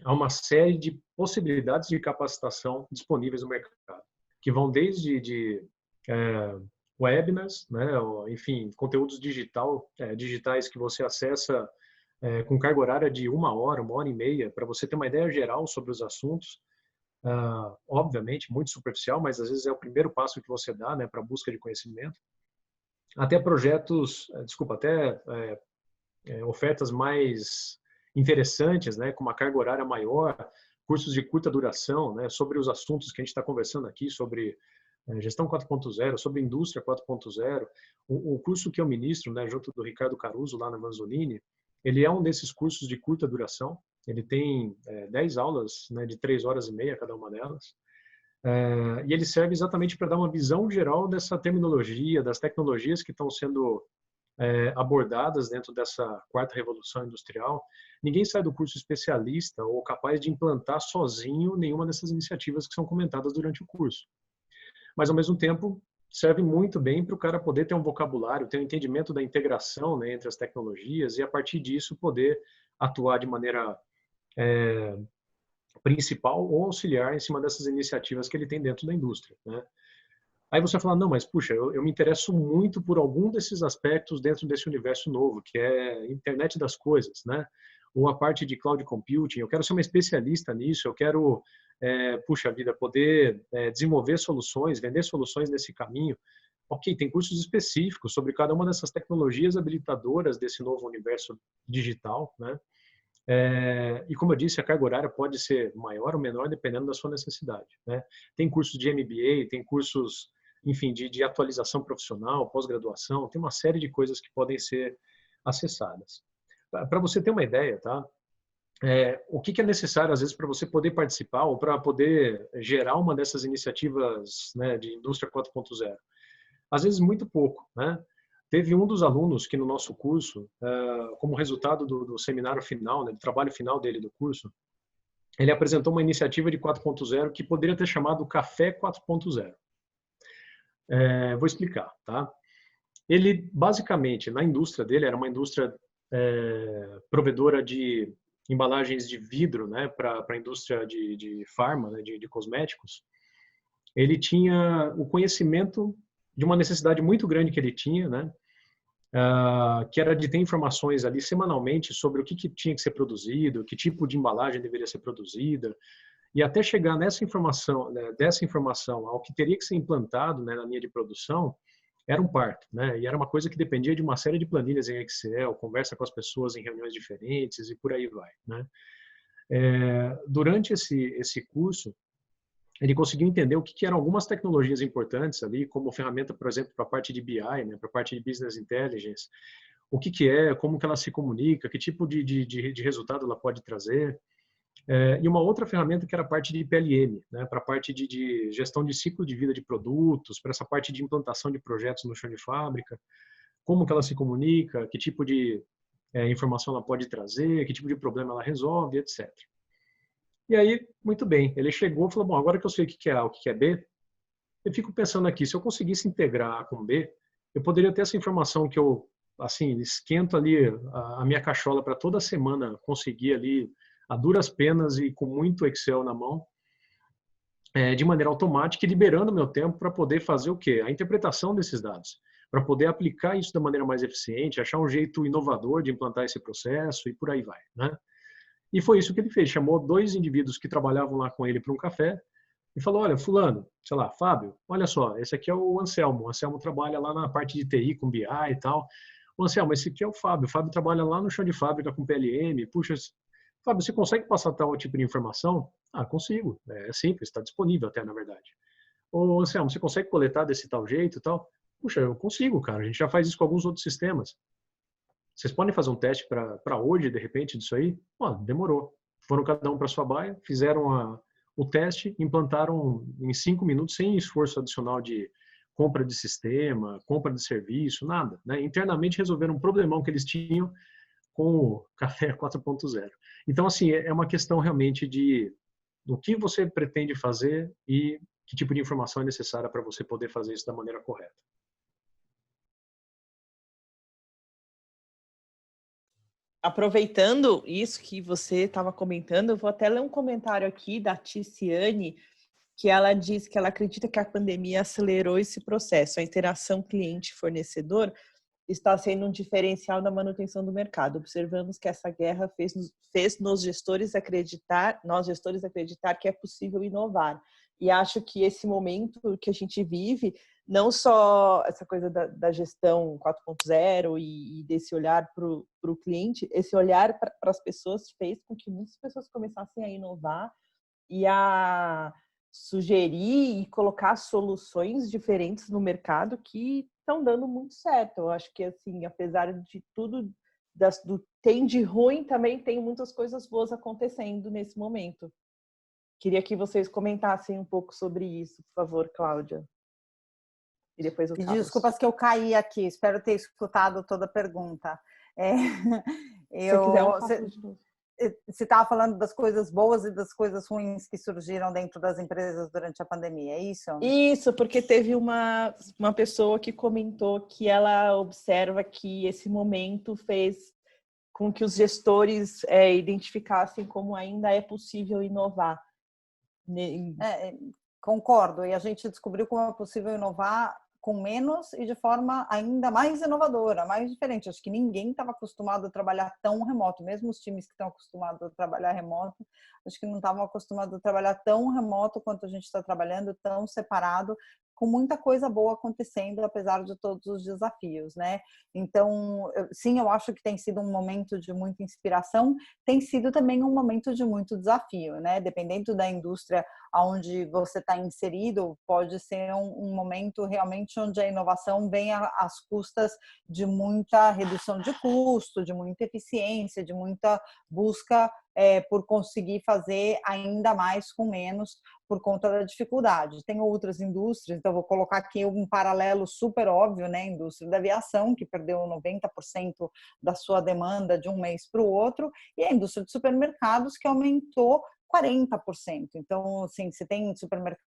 Speaker 4: há uma série de possibilidades de capacitação disponíveis no mercado, que vão desde webinars, né, ou, enfim, conteúdos digitais que você acessa com carga horária de 1 hora e meia, para você ter uma ideia geral sobre os assuntos. Obviamente, muito superficial, mas às vezes é o primeiro passo que você dá, né, para a busca de conhecimento. Até projetos, até ofertas mais interessantes, né, com uma carga horária maior, cursos de curta duração, né, sobre os assuntos que a gente está conversando aqui, sobre gestão 4.0, sobre indústria 4.0. O curso que eu ministro, né, junto do Ricardo Caruso, lá na Manzolini, ele é um desses cursos de curta duração. Ele tem 10 aulas, né, de 3 horas e meia cada uma delas. E ele serve exatamente para dar uma visão geral dessa terminologia, das tecnologias que estão sendo abordadas dentro dessa quarta revolução industrial. Ninguém sai do curso especialista ou capaz de implantar sozinho nenhuma dessas iniciativas que são comentadas durante o curso. Mas, ao mesmo tempo, serve muito bem para o cara poder ter um vocabulário, ter um entendimento da integração, né, entre as tecnologias e, a partir disso, poder atuar de maneira principal ou auxiliar em cima dessas iniciativas que ele tem dentro da indústria, né? Aí você fala, não, mas puxa, eu me interesso muito por algum desses aspectos dentro desse universo novo, que é a internet das coisas, né? Ou a parte de cloud computing, eu quero ser uma especialista nisso, eu quero, puxa vida, poder desenvolver soluções, vender soluções nesse caminho. Ok, tem cursos específicos sobre cada uma dessas tecnologias habilitadoras desse novo universo digital, né? E como eu disse, a carga horária pode ser maior ou menor dependendo da sua necessidade, né? Tem cursos de MBA, tem cursos, enfim, de atualização profissional, pós-graduação, tem uma série de coisas que podem ser acessadas. Para você ter uma ideia, tá? O que é necessário, às vezes, para você poder participar ou para poder gerar uma dessas iniciativas, né, de indústria 4.0? Às vezes, muito pouco, né? teve um dos alunos que no nosso curso, como resultado do seminário final, né, do trabalho final dele do curso, ele apresentou uma iniciativa de 4.0 que poderia ter chamado Café 4.0. Vou explicar, tá? Ele, basicamente, na indústria dele, era uma indústria provedora de embalagens de vidro, né, para a indústria de farma, né, de cosméticos. Ele tinha o conhecimento de uma necessidade muito grande que ele tinha, né, que era de ter informações ali semanalmente sobre o que tinha que ser produzido, que tipo de embalagem deveria ser produzida, e até chegar nessa informação, né, dessa informação ao que teria que ser implantado, né, na linha de produção, era um parto, né? E era uma coisa que dependia de uma série de planilhas em Excel, conversa com as pessoas em reuniões diferentes e por aí vai, né? Durante esse curso, ele conseguiu entender o que eram algumas tecnologias importantes ali, como ferramenta, por exemplo, para a parte de BI, né, para a parte de Business Intelligence, o que é, como que ela se comunica, que tipo de resultado ela pode trazer, e uma outra ferramenta que era a parte de PLM, né, para a parte de gestão de ciclo de vida de produtos, para essa parte de implantação de projetos no chão de fábrica, como que ela se comunica, que tipo de informação ela pode trazer, que tipo de problema ela resolve, etc. E aí, muito bem, ele chegou e falou, bom, agora que eu sei o que é A, o que é B, eu fico pensando aqui, se eu conseguisse integrar A com B, eu poderia ter essa informação que eu, assim, esquento ali a minha cachola para toda semana conseguir ali, a duras penas e com muito Excel na mão, de maneira automática e liberando meu tempo para poder fazer o quê? A interpretação desses dados, para poder aplicar isso da maneira mais eficiente, achar um jeito inovador de implantar esse processo e por aí vai, né? E foi isso que ele fez, chamou 2 indivíduos que trabalhavam lá com ele para um café e falou, olha, fulano, sei lá, Fábio, olha só, esse aqui é o Anselmo trabalha lá na parte de TI com BI e tal. O Anselmo, esse aqui é o Fábio trabalha lá no chão de fábrica com PLM, puxa, Fábio, você consegue passar tal tipo de informação? Ah, consigo, é simples, está disponível até, na verdade. Ô, Anselmo, você consegue coletar desse tal jeito e tal? Puxa, eu consigo, cara, a gente já faz isso com alguns outros sistemas. Vocês podem fazer um teste para hoje, de repente, disso aí? Demorou. Foram cada um para sua baia, fizeram o teste, implantaram em 5 minutos, sem esforço adicional de compra de sistema, compra de serviço, nada, né? Internamente resolveram um problemão que eles tinham com o Café 4.0. Então, assim, é uma questão realmente do que você pretende fazer e que tipo de informação é necessária para você poder fazer isso da maneira correta.
Speaker 2: Aproveitando isso que você estava comentando, eu vou até ler um comentário aqui da Ticiane, que ela diz que ela acredita que a pandemia acelerou esse processo. A interação cliente-fornecedor está sendo um diferencial na manutenção do mercado. Observamos que essa guerra fez nós gestores acreditar que é possível inovar. E acho que esse momento que a gente vive, não só essa coisa da gestão 4.0 e desse olhar para o cliente, esse olhar para as pessoas fez com que muitas pessoas começassem a inovar e a sugerir e colocar soluções diferentes no mercado que estão dando muito certo. Eu acho que, assim, apesar de tudo, do tem de ruim, também tem muitas coisas boas acontecendo nesse momento. Queria que vocês comentassem um pouco sobre isso, por favor, Cláudia. E depois o Carlos.
Speaker 3: Desculpas que eu caí aqui, espero ter escutado toda a pergunta.
Speaker 2: Se quiser, eu faço de novo.
Speaker 3: Você estava falando das coisas boas e das coisas ruins que surgiram dentro das empresas durante a pandemia, é isso?
Speaker 2: Isso, porque teve uma pessoa que comentou que ela observa que esse momento fez com que os gestores identificassem como ainda é possível inovar.
Speaker 3: Concordo, e a gente descobriu como é possível inovar com menos e de forma ainda mais inovadora, mais diferente. Acho que ninguém estava acostumado a trabalhar tão remoto, mesmo os times que estão acostumados a trabalhar remoto, acho que não estavam acostumados a trabalhar tão remoto quanto a gente está trabalhando, tão separado, com muita coisa boa acontecendo, apesar de todos os desafios, né? Então, sim, eu acho que tem sido um momento de muita inspiração, tem sido também um momento de muito desafio, né? Dependendo da indústria onde você está inserido, pode ser um momento realmente onde a inovação vem às custas de muita redução de custo, de muita eficiência, de muita busca por conseguir fazer ainda mais com menos por conta da dificuldade. Tem outras indústrias, então vou colocar aqui um paralelo super óbvio, né? A indústria da aviação, que perdeu 90% da sua demanda de um mês para o outro, e a indústria de supermercados, que aumentou 40%. Então, assim, você tem supermercados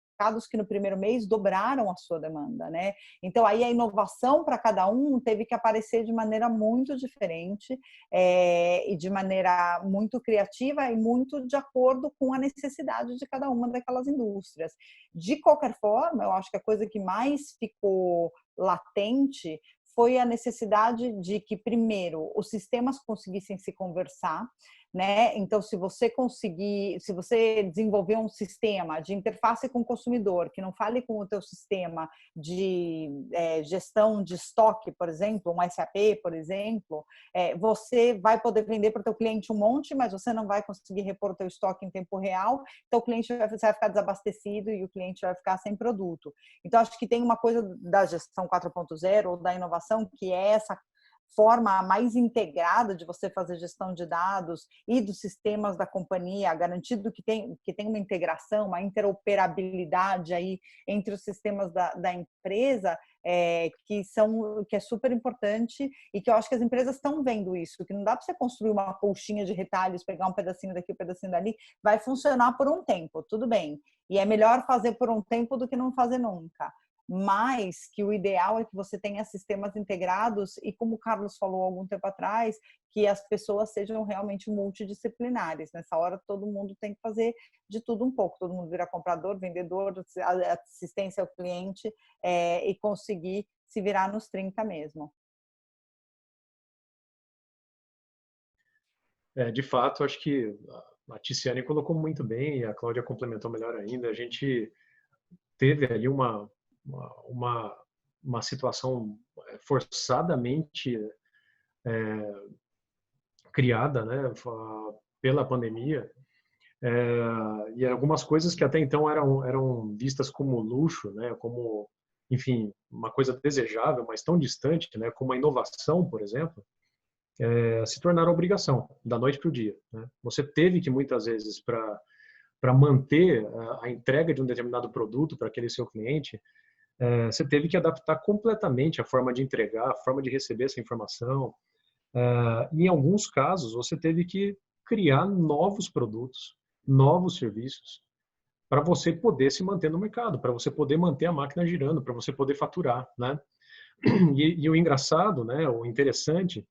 Speaker 3: que no primeiro mês dobraram a sua demanda, né? Então, aí a inovação para cada um teve que aparecer de maneira muito diferente e de maneira muito criativa e muito de acordo com a necessidade de cada uma daquelas indústrias. De qualquer forma, eu acho que a coisa que mais ficou latente foi a necessidade de que, primeiro, os sistemas conseguissem se conversar, né? Então, se você desenvolver um sistema de interface com o consumidor que não fale com o teu sistema de gestão de estoque, por exemplo, um SAP, por exemplo, você vai poder vender para o teu cliente um monte, mas você não vai conseguir repor o teu estoque em tempo real, então o cliente vai ficar desabastecido e o cliente vai ficar sem produto. Então, acho que tem uma coisa da gestão 4.0 ou da inovação, que é essa forma mais integrada de você fazer gestão de dados e dos sistemas da companhia, garantido que tem uma integração, uma interoperabilidade aí entre os sistemas da empresa, que é super importante e que eu acho que as empresas estão vendo isso, que não dá para você construir uma colchinha de retalhos, pegar um pedacinho daqui, um pedacinho dali, vai funcionar por um tempo, tudo bem. E é melhor fazer por um tempo do que não fazer nunca. Mas que o ideal é que você tenha sistemas integrados e, como o Carlos falou há algum tempo atrás, que as pessoas sejam realmente multidisciplinares. Nessa hora, todo mundo tem que fazer de tudo um pouco. Todo mundo vira comprador, vendedor, assistência ao cliente e conseguir se virar nos 30 mesmo.
Speaker 4: De fato, acho que a Ticiane colocou muito bem e a Cláudia complementou melhor ainda. A gente teve ali uma situação forçadamente criada, né, pela pandemia, e algumas coisas que até então eram vistas como luxo, né, como, enfim, uma coisa desejável, mas tão distante, né, como a inovação, por exemplo, se tornaram obrigação da noite para o dia, né? Você teve que muitas vezes para manter a entrega de um determinado produto para aquele seu cliente, você teve que adaptar completamente a forma de entregar, a forma de receber essa informação. Em alguns casos, você teve que criar novos produtos, novos serviços, para você poder se manter no mercado, para você poder manter a máquina girando, para você poder faturar, né? E o engraçado, né, o interessante,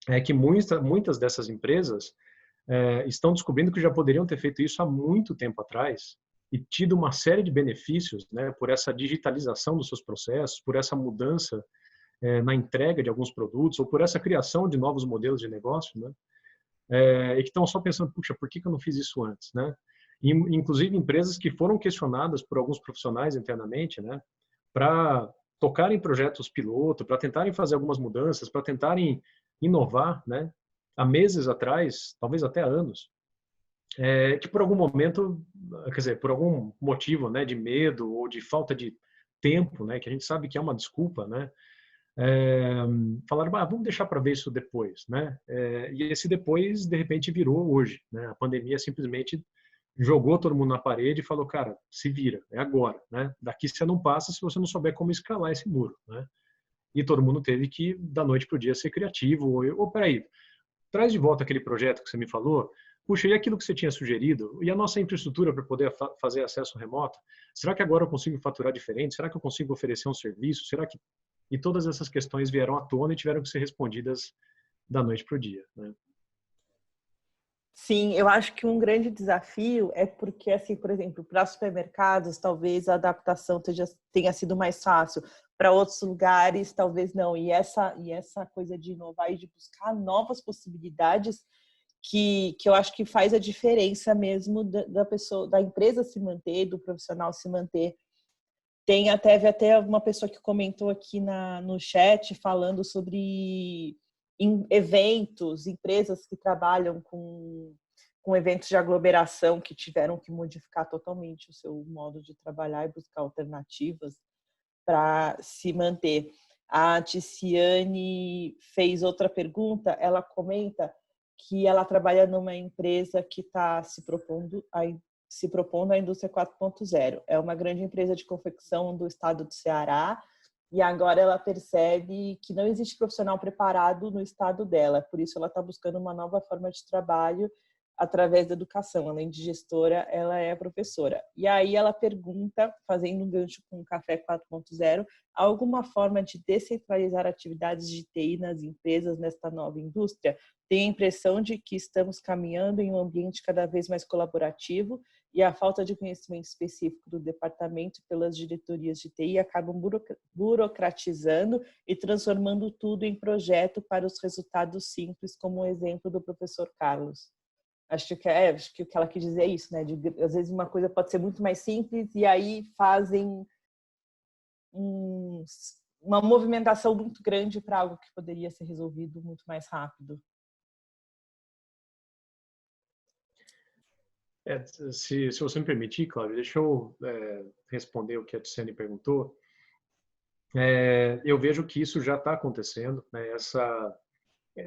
Speaker 4: é que muitas dessas empresas estão descobrindo que já poderiam ter feito isso há muito tempo atrás e tido uma série de benefícios, né, por essa digitalização dos seus processos, por essa mudança na entrega de alguns produtos ou por essa criação de novos modelos de negócio, né, e que estão só pensando, puxa, por que eu não fiz isso antes, né? E, inclusive empresas que foram questionadas por alguns profissionais internamente, né, para tocarem projetos piloto, para tentarem fazer algumas mudanças, para tentarem inovar, né, há meses atrás, talvez até anos, que por algum momento, quer dizer, por algum motivo, né, de medo ou de falta de tempo, né, que a gente sabe que é uma desculpa, né, falaram, vamos deixar para ver isso depois, né, e esse depois, de repente, virou hoje, né, a pandemia simplesmente jogou todo mundo na parede e falou, cara, se vira, é agora, né, daqui você não passa se você não souber como escalar esse muro, né, e todo mundo teve que, da noite para o dia, ser criativo, ou peraí, traz de volta aquele projeto que você me falou, puxa, e aquilo que você tinha sugerido? E a nossa infraestrutura para poder fazer acesso remoto? Será que agora eu consigo faturar diferente? Será que eu consigo oferecer um serviço? Será que... E todas essas questões vieram à tona e tiveram que ser respondidas da noite para o dia, né?
Speaker 2: Sim, eu acho que um grande desafio é porque, assim, por exemplo, para supermercados, talvez a adaptação tenha sido mais fácil. Para outros lugares, talvez não. E essa coisa de inovar e de buscar novas possibilidades que eu acho que faz a diferença mesmo da pessoa, da empresa se manter, do profissional se manter. Teve até uma pessoa que comentou aqui no chat falando sobre eventos, empresas que trabalham com eventos de aglomeração que tiveram que modificar totalmente o seu modo de trabalhar e buscar alternativas para se manter. A Ticiane fez outra pergunta, ela comenta que ela trabalha numa empresa que está se propondo à indústria 4.0. É uma grande empresa de confecção do estado do Ceará e agora ela percebe que não existe profissional preparado no estado dela. Por isso ela está buscando uma nova forma de trabalho através da educação. Além de gestora, ela é professora. E aí ela pergunta, fazendo um gancho com o Café 4.0, alguma forma de descentralizar atividades de TI nas empresas nesta nova indústria? Tenho a impressão de que estamos caminhando em um ambiente cada vez mais colaborativo e a falta de conhecimento específico do departamento pelas diretorias de TI acabam burocratizando e transformando tudo em projeto para os resultados simples, como o exemplo do professor Carlos. Acho que o que ela quis dizer é isso, né? Às vezes uma coisa pode ser muito mais simples e aí fazem uma movimentação muito grande para algo que poderia ser resolvido muito mais rápido.
Speaker 4: Se você me permitir, Cláudio, deixa eu responder o que a Tiziane perguntou. Eu vejo que isso já está acontecendo, né?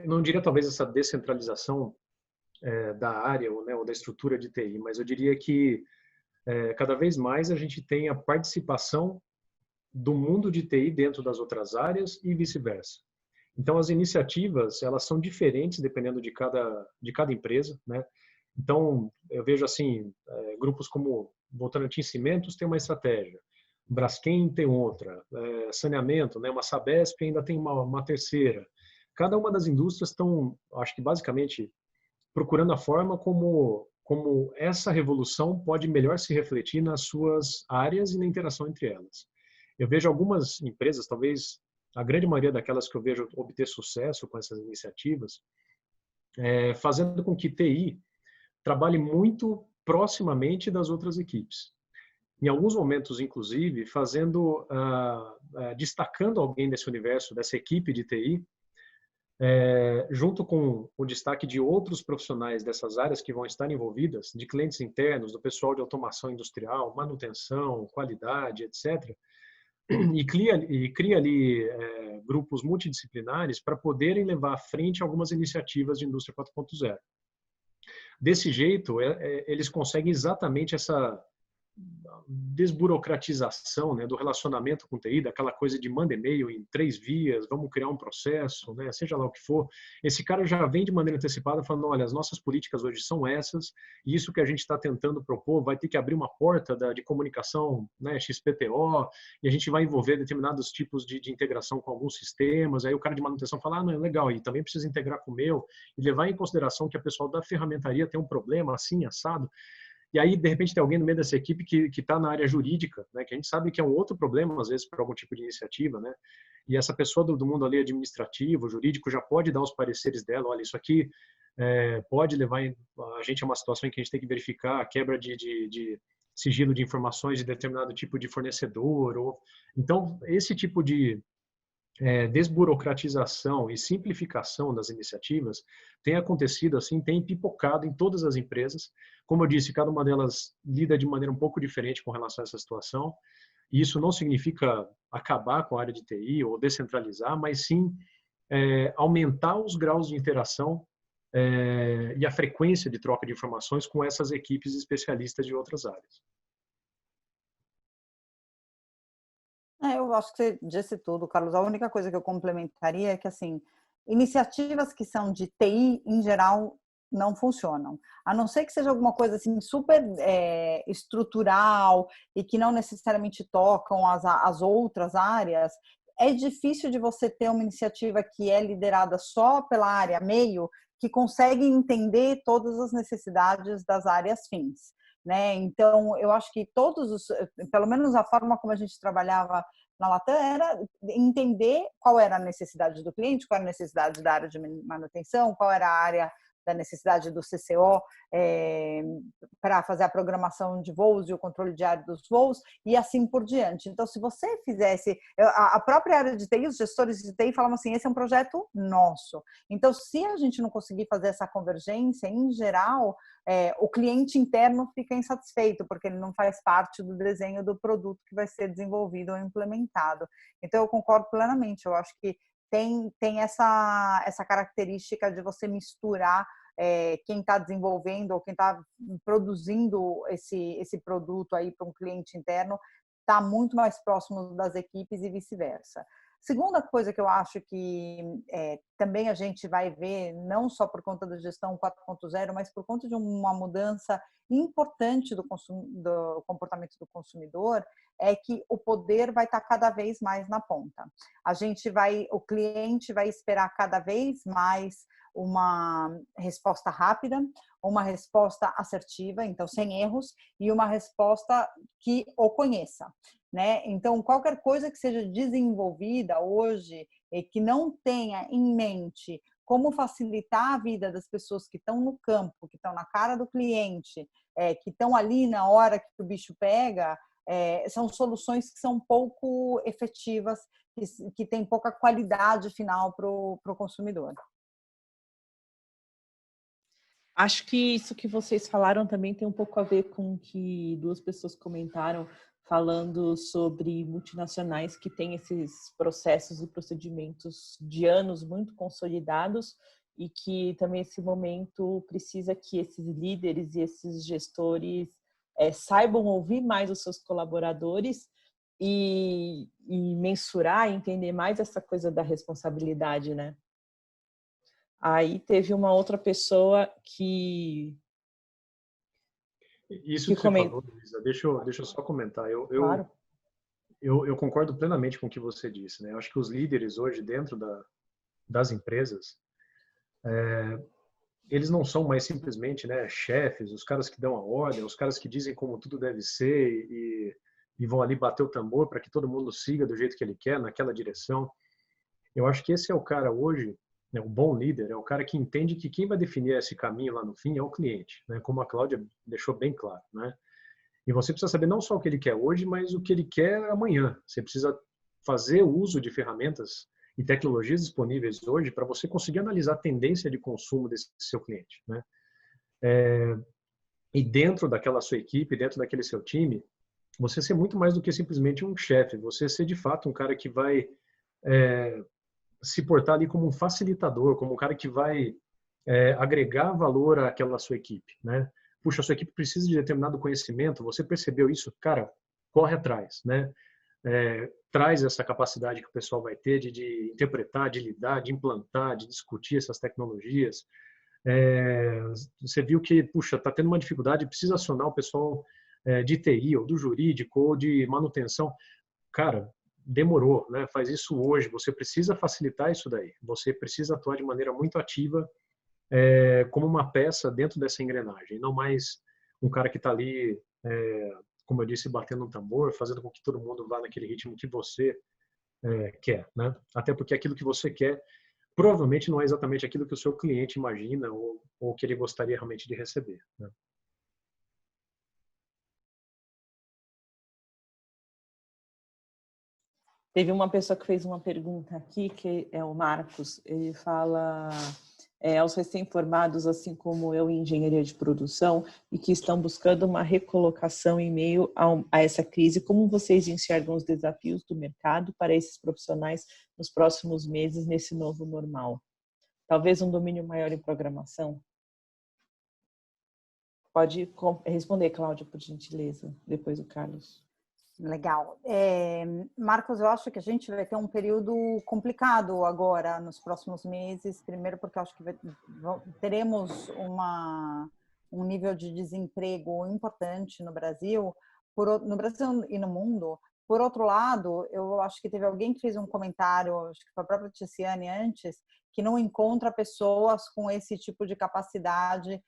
Speaker 4: Não diria talvez essa descentralização da área ou da estrutura de TI, mas eu diria que cada vez mais a gente tem a participação do mundo de TI dentro das outras áreas e vice-versa. Então, as iniciativas, elas são diferentes dependendo de cada empresa, né? Então, eu vejo assim, grupos como Votorantim Cimentos tem uma estratégia, Braskem tem outra, saneamento, né? Uma Sabesp ainda tem uma terceira. Cada uma das indústrias estão, acho que basicamente, procurando a forma como essa revolução pode melhor se refletir nas suas áreas e na interação entre elas. Eu vejo algumas empresas, talvez a grande maioria daquelas que eu vejo obter sucesso com essas iniciativas, fazendo com que TI trabalhe muito proximamente das outras equipes. Em alguns momentos, inclusive, destacando alguém desse universo, dessa equipe de TI, junto com o destaque de outros profissionais dessas áreas que vão estar envolvidas, de clientes internos, do pessoal de automação industrial, manutenção, qualidade, etc., e cria ali grupos multidisciplinares para poderem levar à frente algumas iniciativas de indústria 4.0. Desse jeito, eles conseguem exatamente essa desburocratização, né, do relacionamento com TI, daquela coisa de manda e-mail em 3 vias, vamos criar um processo, né, seja lá o que for. Esse cara já vem de maneira antecipada falando, olha, as nossas políticas hoje são essas, e isso que a gente está tentando propor vai ter que abrir uma porta de comunicação, né, XPTO, e a gente vai envolver determinados tipos de integração com alguns sistemas. Aí o cara de manutenção fala, não, é legal, e também precisa integrar com o meu, e levar em consideração que a pessoa da ferramentaria tem um problema assim, assado. E aí, de repente, tem alguém no meio dessa equipe que está na área jurídica, né, que a gente sabe que é um outro problema, às vezes, para algum tipo de iniciativa, né? E essa pessoa do mundo ali administrativo, jurídico, já pode dar os pareceres dela, olha, isso aqui pode levar a gente a uma situação em que a gente tem que verificar a quebra de sigilo de informações de determinado tipo de fornecedor. Então, esse tipo de desburocratização e simplificação das iniciativas tem acontecido assim, tem pipocado em todas as empresas. Como eu disse, cada uma delas lida de maneira um pouco diferente com relação a essa situação. E isso não significa acabar com a área de TI ou descentralizar, mas sim aumentar os graus de interação e a frequência de troca de informações com essas equipes especialistas de outras áreas.
Speaker 3: Eu acho que você disse tudo, Carlos. A única coisa que eu complementaria é que, assim, iniciativas que são de TI, em geral, não funcionam. A não ser que seja alguma coisa assim super estrutural e que não necessariamente tocam as outras áreas, é difícil de você ter uma iniciativa que é liderada só pela área meio, que consegue entender todas as necessidades das áreas fins. Né? Então, eu acho que pelo menos a forma como a gente trabalhava na Latam era entender qual era a necessidade do cliente, qual era a necessidade da área de manutenção, qual era a área da necessidade do CCO para fazer a programação de voos e o controle diário dos voos e assim por diante. Então, se você fizesse... A própria área de TI, os gestores de TI falavam assim, esse é um projeto nosso. Então, se a gente não conseguir fazer essa convergência, em geral, o cliente interno fica insatisfeito, porque ele não faz parte do desenho do produto que vai ser desenvolvido ou implementado. Então, eu concordo plenamente. Eu acho que tem essa característica de você misturar quem está desenvolvendo ou quem está produzindo esse produto aí para um cliente interno está muito mais próximo das equipes e vice-versa. Segunda coisa que eu acho que também a gente vai ver, não só por conta da gestão 4.0, mas por conta de uma mudança importante do comportamento do consumidor, é que o poder vai estar cada vez mais na ponta. O cliente vai esperar cada vez mais uma resposta rápida, uma resposta assertiva, então sem erros, e uma resposta que o conheça, né? Então, qualquer coisa que seja desenvolvida hoje e que não tenha em mente como facilitar a vida das pessoas que estão no campo, que estão na cara do cliente, que estão ali na hora que o bicho pega, são soluções que são pouco efetivas, que têm pouca qualidade final para o consumidor.
Speaker 2: Acho que isso que vocês falaram também tem um pouco a ver com o que duas pessoas comentaram, falando sobre multinacionais que têm esses processos e procedimentos de anos muito consolidados e que também esse momento precisa que esses líderes e esses gestores saibam ouvir mais os seus colaboradores e mensurar, entender mais essa coisa da responsabilidade, né? Aí teve uma outra pessoa que...
Speaker 4: Isso que você falou, Luísa, deixa eu só comentar.
Speaker 2: Claro.
Speaker 4: Eu concordo plenamente com o que você disse, né? Eu acho que os líderes hoje dentro das empresas, eles não são mais simplesmente, né, chefes, os caras que dão a ordem, os caras que dizem como tudo deve ser e vão ali bater o tambor para que todo mundo siga do jeito que ele quer, naquela direção. Eu acho que esse é o cara hoje, né, um bom líder, é o cara que entende que quem vai definir esse caminho lá no fim é o cliente, né, como a Cláudia deixou bem claro, né? E você precisa saber não só o que ele quer hoje, mas o que ele quer amanhã. Você precisa fazer uso de ferramentas e tecnologias disponíveis hoje para você conseguir analisar a tendência de consumo desse seu cliente, né? E dentro daquela sua equipe, dentro daquele seu time, você ser muito mais do que simplesmente um chefe, você ser de fato um cara que vai se portar ali como um facilitador, como um cara que vai agregar valor àquela sua equipe, né? Puxa, a sua equipe precisa de determinado conhecimento, você percebeu isso? Cara, corre atrás, né? Traz essa capacidade que o pessoal vai ter de interpretar, de lidar, de implantar, de discutir essas tecnologias. Você viu que, puxa, está tendo uma dificuldade, precisa acionar o pessoal de TI, ou do jurídico, ou de manutenção. Cara, demorou, né? Faz isso hoje. Você precisa facilitar isso daí. Você precisa atuar de maneira muito ativa como uma peça dentro dessa engrenagem, não mais um cara que está ali, como eu disse, batendo um tambor, fazendo com que todo mundo vá naquele ritmo que você quer, né? Até porque aquilo que você quer provavelmente não é exatamente aquilo que o seu cliente imagina ou que ele gostaria realmente de receber, né?
Speaker 2: Teve uma pessoa que fez uma pergunta aqui, que é o Marcos. Ele fala, aos recém-formados, assim como eu em engenharia de produção, e que estão buscando uma recolocação em meio a essa crise, como vocês enxergam os desafios do mercado para esses profissionais nos próximos meses, nesse novo normal? Talvez um domínio maior em programação? Pode responder, Cláudia, por gentileza, depois o Carlos.
Speaker 3: Legal. Marcos, eu acho que a gente vai ter um período complicado agora, nos próximos meses. Primeiro porque eu acho que teremos um nível de desemprego importante no Brasil e no mundo. Por outro lado, eu acho que teve alguém que fez um comentário, acho que foi a própria Tiziane antes, que não encontra pessoas com esse tipo de capacidade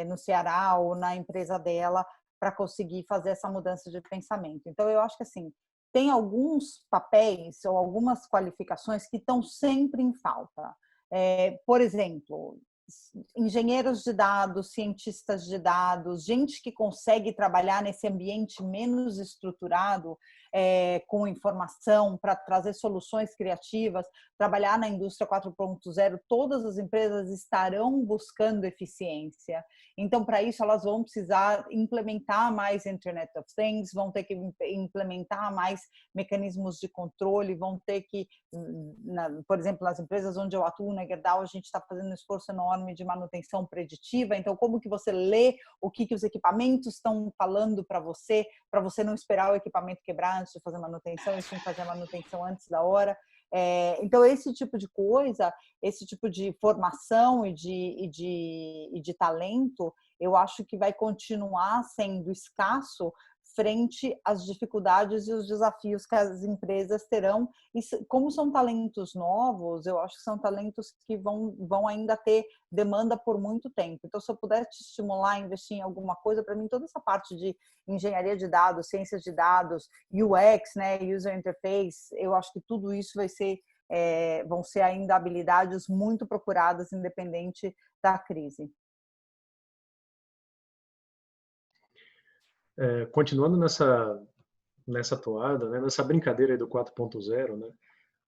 Speaker 3: no Ceará ou na empresa dela para conseguir fazer essa mudança de pensamento. Então, eu acho que assim, tem alguns papéis ou algumas qualificações que estão sempre em falta. Por exemplo, engenheiros de dados, cientistas de dados, gente que consegue trabalhar nesse ambiente menos estruturado, com informação, para trazer soluções criativas, trabalhar na indústria 4.0, todas as empresas estarão buscando eficiência. Então, para isso, elas vão precisar implementar mais Internet of Things, vão ter que implementar mais mecanismos de controle, vão ter que, por exemplo, nas empresas onde eu atuo, na Gerdau, a gente está fazendo um esforço enorme nome de manutenção preditiva. Então, como que você lê o que os equipamentos estão falando para você não esperar o equipamento quebrar antes de fazer manutenção, e sim fazer a manutenção antes da hora. Então, esse tipo de coisa, esse tipo de formação e de talento, eu acho que vai continuar sendo escasso frente às dificuldades e os desafios que as empresas terão. E como são talentos novos, eu acho que são talentos que vão ainda ter demanda por muito tempo. Então, se eu puder te estimular a investir em alguma coisa, para mim, toda essa parte de engenharia de dados, ciências de dados, UX, né, User Interface, eu acho que tudo isso vão ser ainda habilidades muito procuradas, independente da crise.
Speaker 4: Continuando nessa toada, né, nessa brincadeira aí do 4.0, né,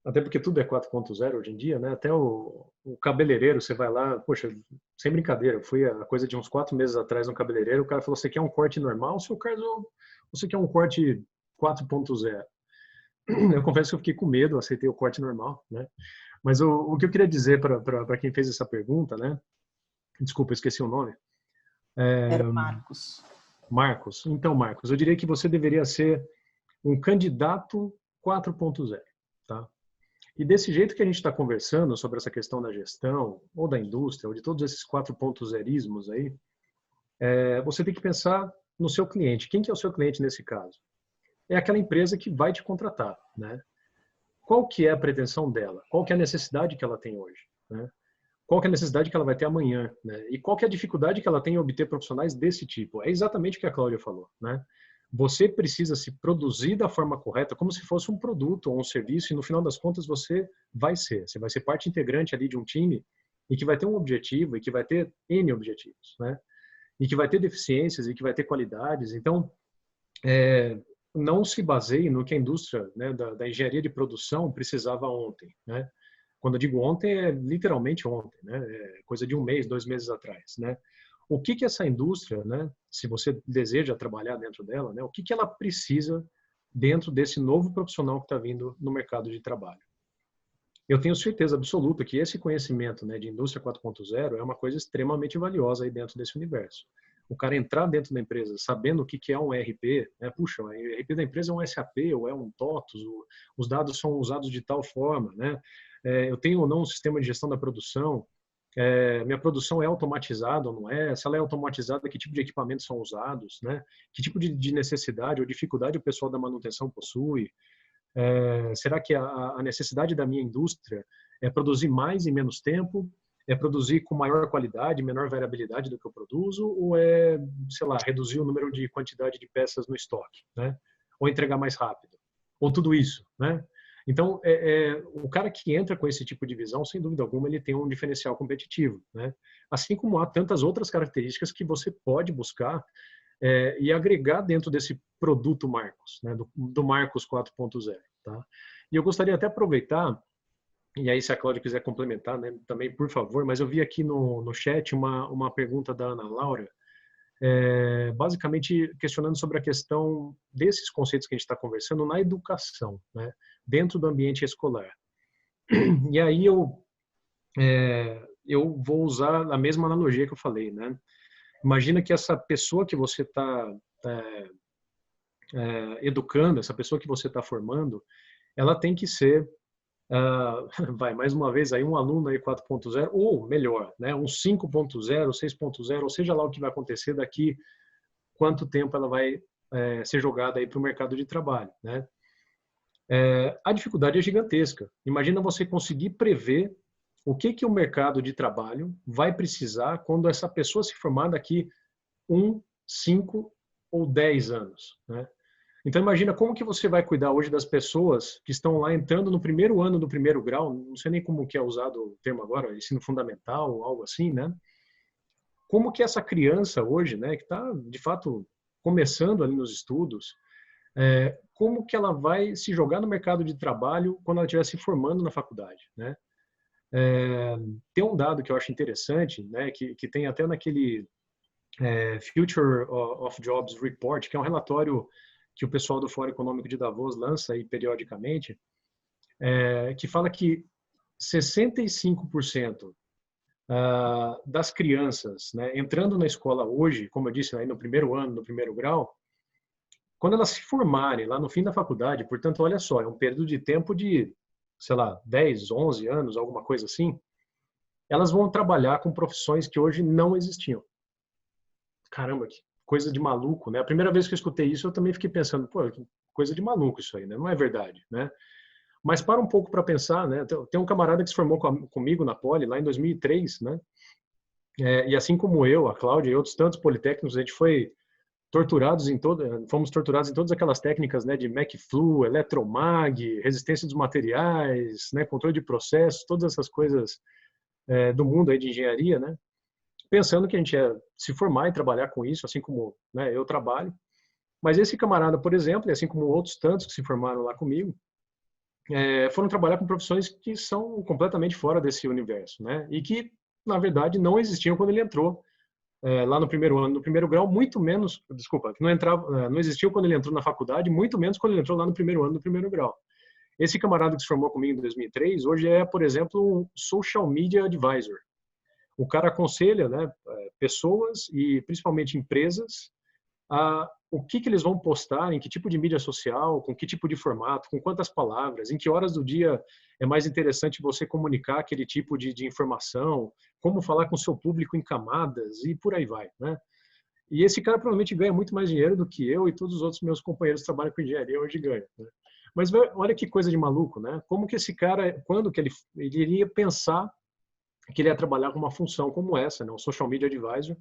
Speaker 4: até porque tudo é 4.0 hoje em dia, né, até o cabeleireiro, você vai lá, poxa, sem brincadeira, eu fui a coisa de uns 4 meses atrás no cabeleireiro, o cara falou, você quer um corte normal, ou você quer um corte 4.0? Eu confesso que eu fiquei com medo, aceitei o corte normal, né, mas o que eu queria dizer para quem fez essa pergunta, né, desculpa, eu esqueci o nome.
Speaker 2: Era o Marcos.
Speaker 4: Marcos. Então, Marcos, eu diria que você deveria ser um candidato 4.0, tá? E desse jeito que a gente está conversando sobre essa questão da gestão, ou da indústria, ou de todos esses 4.0ismos aí, você tem que pensar no seu cliente. Quem que é o seu cliente nesse caso? É aquela empresa que vai te contratar, né? Qual que é a pretensão dela? Qual que é a necessidade que ela tem hoje, né? Qual que é a necessidade que ela vai ter amanhã, né? E qual que é a dificuldade que ela tem em obter profissionais desse tipo? É exatamente o que a Cláudia falou, né? Você precisa se produzir da forma correta, como se fosse um produto ou um serviço, e no final das contas você vai ser parte integrante ali de um time e que vai ter um objetivo e que vai ter N objetivos, né? E que vai ter deficiências e que vai ter qualidades. Então, não se baseie no que a indústria, né, da engenharia de produção precisava ontem, né? Quando eu digo ontem, é literalmente ontem, né? É coisa de 1 mês, 2 meses atrás, né? O que essa indústria, né? Se você deseja trabalhar dentro dela, né? O que ela precisa dentro desse novo profissional que está vindo no mercado de trabalho? Eu tenho certeza absoluta que esse conhecimento, né, de indústria 4.0 é uma coisa extremamente valiosa aí dentro desse universo. O cara entrar dentro da empresa sabendo o que é um ERP, né? Puxa, o ERP da empresa é um SAP ou é um TOTOS, os dados são usados de tal forma, né? Eu tenho ou não um sistema de gestão da produção, minha produção é automatizada ou não é, se ela é automatizada, que tipo de equipamentos são usados, né? Que tipo de necessidade ou dificuldade o pessoal da manutenção possui, será que a necessidade da minha indústria é produzir mais em menos tempo, é produzir com maior qualidade, menor variabilidade do que eu produzo, ou é, sei lá, reduzir o número de quantidade de peças no estoque, né? Ou entregar mais rápido, ou tudo isso, né? Então, o cara que entra com esse tipo de visão, sem dúvida alguma, ele tem um diferencial competitivo, né? Assim como há tantas outras características que você pode buscar e agregar dentro desse produto Marcos, né? Do Marcos 4.0, tá? E eu gostaria até aproveitar, e aí se a Cláudia quiser complementar, né, também, por favor, mas eu vi aqui no chat uma pergunta da Ana Laura, basicamente questionando sobre a questão desses conceitos que a gente está conversando na educação, né, dentro do ambiente escolar. E aí eu vou usar a mesma analogia que eu falei, né? Imagina que essa pessoa que você está educando, essa pessoa que você está formando, ela tem que ser, mais uma vez, aí um aluno aí 4.0, ou melhor, né, um 5.0, 6.0, ou seja lá o que vai acontecer daqui, quanto tempo ela vai ser jogada aí para o mercado de trabalho, né? A dificuldade é gigantesca. Imagina você conseguir prever o que o mercado de trabalho vai precisar quando essa pessoa se formar daqui 1, 5 ou 10 anos, né? Então imagina como que você vai cuidar hoje das pessoas que estão lá entrando no primeiro ano do primeiro grau, não sei nem como que é usado o termo agora, ensino fundamental ou algo assim, né? Como que essa criança hoje, né, que está de fato começando ali nos estudos, como que ela vai se jogar no mercado de trabalho quando ela estiver se formando na faculdade, né? Tem um dado que eu acho interessante, né, que tem até naquele Future of Jobs Report, que é um relatório que o pessoal do Fórum Econômico de Davos lança aí periodicamente, que fala que 65% das crianças, né, entrando na escola hoje, como eu disse, aí no primeiro ano, no primeiro grau, quando elas se formarem lá no fim da faculdade, portanto, olha só, é um período de tempo de, sei lá, 10, 11 anos, alguma coisa assim, elas vão trabalhar com profissões que hoje não existiam. Caramba, que coisa de maluco, né? A primeira vez que eu escutei isso, eu também fiquei pensando, pô, que coisa de maluco isso aí, né? Não é verdade, né? Mas para um pouco para pensar, né? Tem um camarada que se formou comigo na Poli lá em 2003, né? E assim como eu, a Cláudia e outros tantos politécnicos, a gente foi fomos torturados em todas aquelas técnicas, né, de McFlu, eletromag, resistência dos materiais, né, controle de processos, todas essas coisas do mundo aí de engenharia, né, pensando que a gente ia se formar e trabalhar com isso, assim como, né, eu trabalho. Mas esse camarada, por exemplo, e assim como outros tantos que se formaram lá comigo, foram trabalhar com profissões que são completamente fora desse universo, né, e que na verdade não existiam quando ele entrou lá no primeiro ano, no primeiro grau, muito menos, desculpa, não existiu quando ele entrou na faculdade, muito menos quando ele entrou lá no primeiro ano, no primeiro grau. Esse camarada que se formou comigo em 2003, hoje é, por exemplo, um social media advisor. O cara aconselha, né, pessoas e principalmente empresas o que eles vão postar, em que tipo de mídia social, com que tipo de formato, com quantas palavras, em que horas do dia é mais interessante você comunicar aquele tipo de informação, como falar com o seu público em camadas e por aí vai, né? E esse cara provavelmente ganha muito mais dinheiro do que eu e todos os outros meus companheiros que trabalham com engenharia hoje ganham, né? Mas olha que coisa de maluco, né? Como que esse cara, quando que ele iria pensar que ele ia trabalhar com uma função como essa, né? Um social media advisor,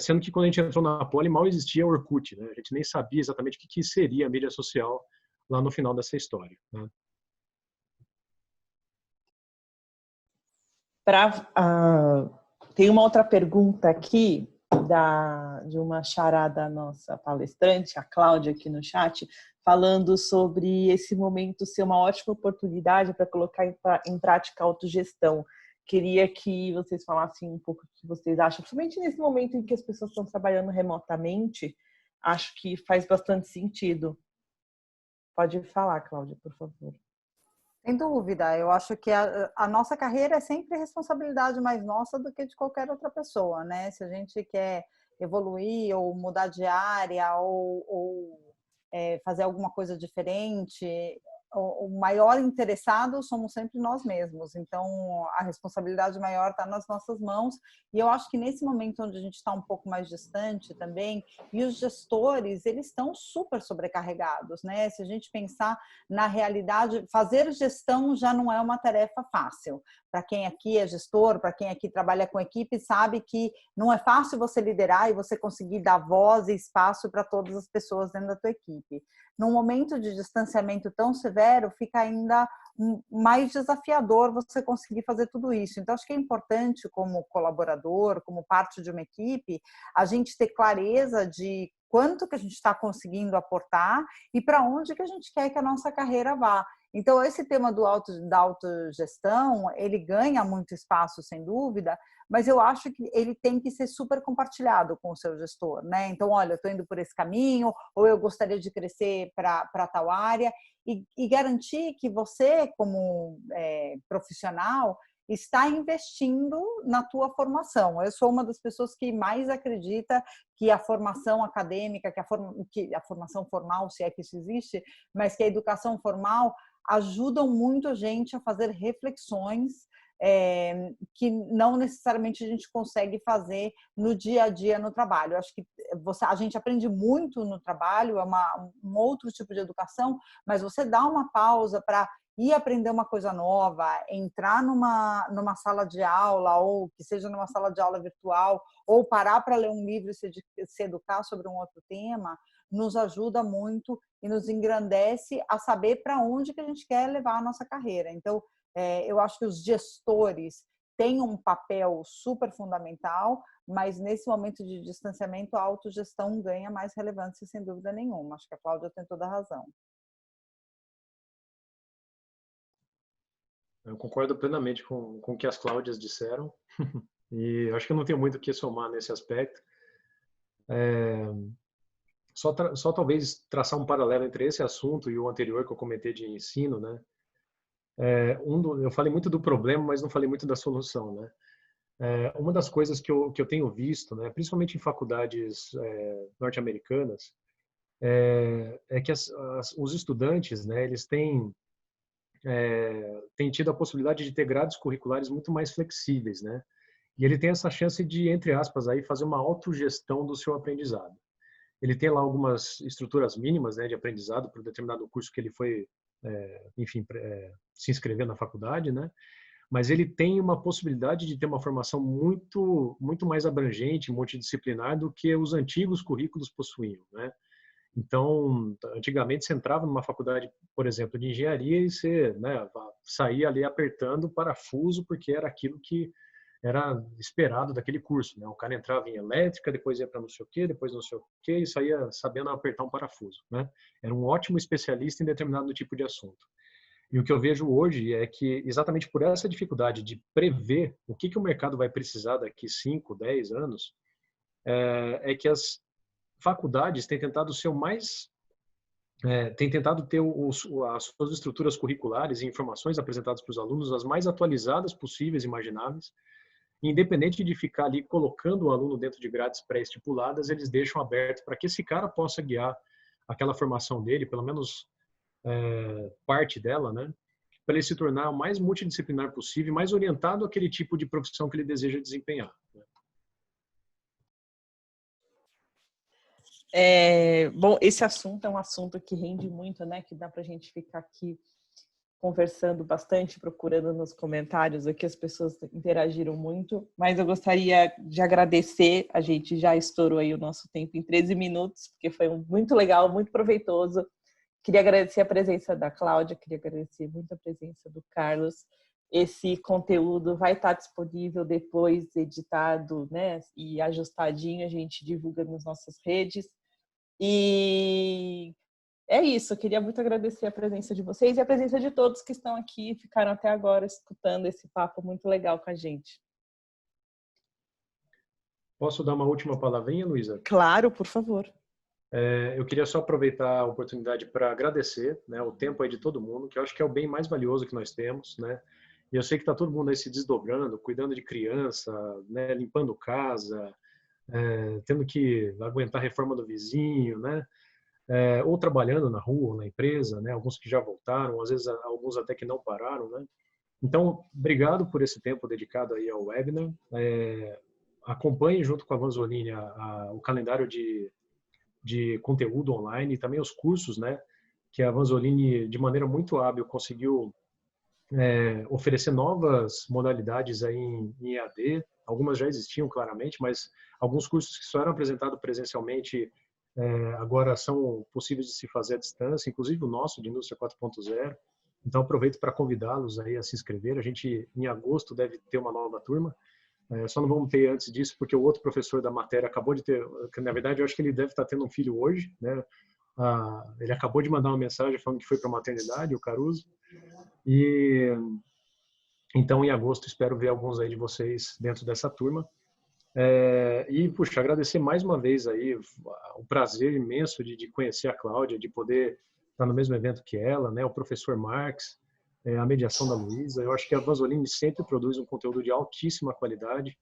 Speaker 4: sendo que quando a gente entrou na Poli mal existia o Orkut, né? A gente nem sabia exatamente o que seria a mídia social lá no final dessa história, né?
Speaker 2: Tem uma outra pergunta aqui de uma charada nossa palestrante, a Cláudia, aqui no chat, falando sobre esse momento ser uma ótima oportunidade para colocar em prática a autogestão. Queria que vocês falassem um pouco o que vocês acham, principalmente nesse momento em que as pessoas estão trabalhando remotamente, acho que faz bastante sentido. Pode falar, Cláudia, por favor.
Speaker 3: Sem dúvida, eu acho que a nossa carreira é sempre responsabilidade mais nossa do que de qualquer outra pessoa, né? Se a gente quer evoluir ou mudar de área ou fazer alguma coisa diferente, o maior interessado somos sempre nós mesmos. Então, a responsabilidade maior está nas nossas mãos. E eu acho que nesse momento onde a gente está um pouco mais distante também, e os gestores, eles estão super sobrecarregados, né? Se a gente pensar na realidade, fazer gestão já não é uma tarefa fácil. Para quem aqui é gestor, para quem aqui trabalha com equipe, sabe que não é fácil você liderar e você conseguir dar voz e espaço para todas as pessoas dentro da tua equipe. Num momento de distanciamento tão severo, fica ainda mais desafiador você conseguir fazer tudo isso. Então, acho que é importante, como colaborador, como parte de uma equipe, a gente ter clareza de quanto que a gente está conseguindo aportar e para onde que a gente quer que a nossa carreira vá. Então, esse tema da autogestão, ele ganha muito espaço, sem dúvida, mas eu acho que ele tem que ser super compartilhado com o seu gestor, né? Então, olha, eu estou indo por esse caminho, ou eu gostaria de crescer para tal área, e garantir que você, como profissional, está investindo na tua formação. Eu sou uma das pessoas que mais acredita que a formação acadêmica, que a formação formal, se é que isso existe, mas que a educação formal ajudam muito a gente a fazer reflexões que não necessariamente a gente consegue fazer no dia a dia no trabalho. Eu acho que a gente aprende muito no trabalho, é um outro tipo de educação, mas você dá uma pausa para ir aprender uma coisa nova, entrar numa sala de aula, ou que seja numa sala de aula virtual, ou parar para ler um livro e se educar sobre um outro tema, nos ajuda muito e nos engrandece a saber para onde que a gente quer levar a nossa carreira. Então, eu acho que os gestores têm um papel super fundamental, mas nesse momento de distanciamento, a autogestão ganha mais relevância, sem dúvida nenhuma. Acho que a Cláudia tem toda a razão.
Speaker 4: Eu concordo plenamente com o que as Cláudias disseram e acho que eu não tenho muito o que somar nesse aspecto. Só talvez traçar um paralelo entre esse assunto e o anterior que eu comentei de ensino, né? Eu falei muito do problema, mas não falei muito da solução, né? Uma das coisas que eu tenho visto, né, principalmente em faculdades norte-americanas, é que os estudantes, né, eles têm tido a possibilidade de ter grades curriculares muito mais flexíveis, né? E ele tem essa chance de, entre aspas, aí, fazer uma autogestão do seu aprendizado. Ele tem lá algumas estruturas mínimas, né, de aprendizado para um determinado curso que ele foi, enfim, se inscrever na faculdade, né? Mas ele tem uma possibilidade de ter uma formação muito, muito mais abrangente, multidisciplinar do que os antigos currículos possuíam, né? Então, antigamente você entrava numa faculdade, por exemplo, de engenharia e você, né, saía ali apertando o parafuso porque era aquilo que era esperado daquele curso, né? O cara entrava em elétrica, depois ia para não sei o quê, depois não sei o quê e saía sabendo apertar um parafuso, né? Era um ótimo especialista em determinado tipo de assunto. E o que eu vejo hoje é que, exatamente por essa dificuldade de prever o que o mercado vai precisar daqui 5, 10 anos, é que as faculdades têm tentado ser o mais têm tentado ter as suas estruturas curriculares e informações apresentadas para os alunos as mais atualizadas possíveis, imagináveis. Independente de ficar ali colocando o aluno dentro de grades pré-estipuladas, eles deixam aberto para que esse cara possa guiar aquela formação dele, pelo menos parte dela, né? Para ele se tornar o mais multidisciplinar possível, mais orientado àquele tipo de profissão que ele deseja desempenhar.
Speaker 2: Bom, esse assunto é um assunto que rende muito, né? Que dá para a gente ficar aqui conversando bastante, procurando nos comentários aqui, as pessoas interagiram muito, mas eu gostaria de agradecer, a gente já estourou aí o nosso tempo em 13 minutos, porque foi muito legal, muito proveitoso. Queria agradecer a presença da Cláudia, queria agradecer muito a presença do Carlos. Esse conteúdo vai estar disponível depois, editado, né, e ajustadinho, a gente divulga nas nossas redes. E é isso, eu queria muito agradecer a presença de vocês e a presença de todos que estão aqui e ficaram até agora escutando esse papo muito legal com a gente.
Speaker 4: Posso dar uma última palavrinha, Luísa?
Speaker 2: Claro, por favor.
Speaker 4: Eu queria só aproveitar a oportunidade para agradecer, né, o tempo aí de todo mundo, que eu acho que é o bem mais valioso que nós temos, né? E eu sei que está todo mundo aí se desdobrando, cuidando de criança, né, limpando casa, tendo que aguentar a reforma do vizinho, né? Ou trabalhando na rua, ou na empresa, né? Alguns que já voltaram, às vezes alguns até que não pararam, né? Então, obrigado por esse tempo dedicado aí ao webinar. Acompanhe junto com a Vanzolini o calendário de conteúdo online e também os cursos, né? Que a Vanzolini, de maneira muito hábil, conseguiu oferecer novas modalidades aí em EAD. Algumas já existiam claramente, mas alguns cursos que só eram apresentados presencialmente agora são possíveis de se fazer à distância, inclusive o nosso de Indústria 4.0. Então aproveito para convidá-los aí a se inscrever. A gente em agosto deve ter uma nova turma. Só não vamos ter antes disso porque o outro professor da matéria acabou de ter, na verdade eu acho que ele deve estar tendo um filho hoje, né? Ele acabou de mandar uma mensagem falando que foi para a maternidade, o Caruso. E então, em agosto, espero ver alguns aí de vocês dentro dessa turma. Puxa, agradecer mais uma vez aí o prazer imenso de conhecer a Cláudia, de poder estar no mesmo evento que ela, né? O professor Marx, a mediação da Luísa. Eu acho que a Vanzolini sempre produz um conteúdo de altíssima qualidade.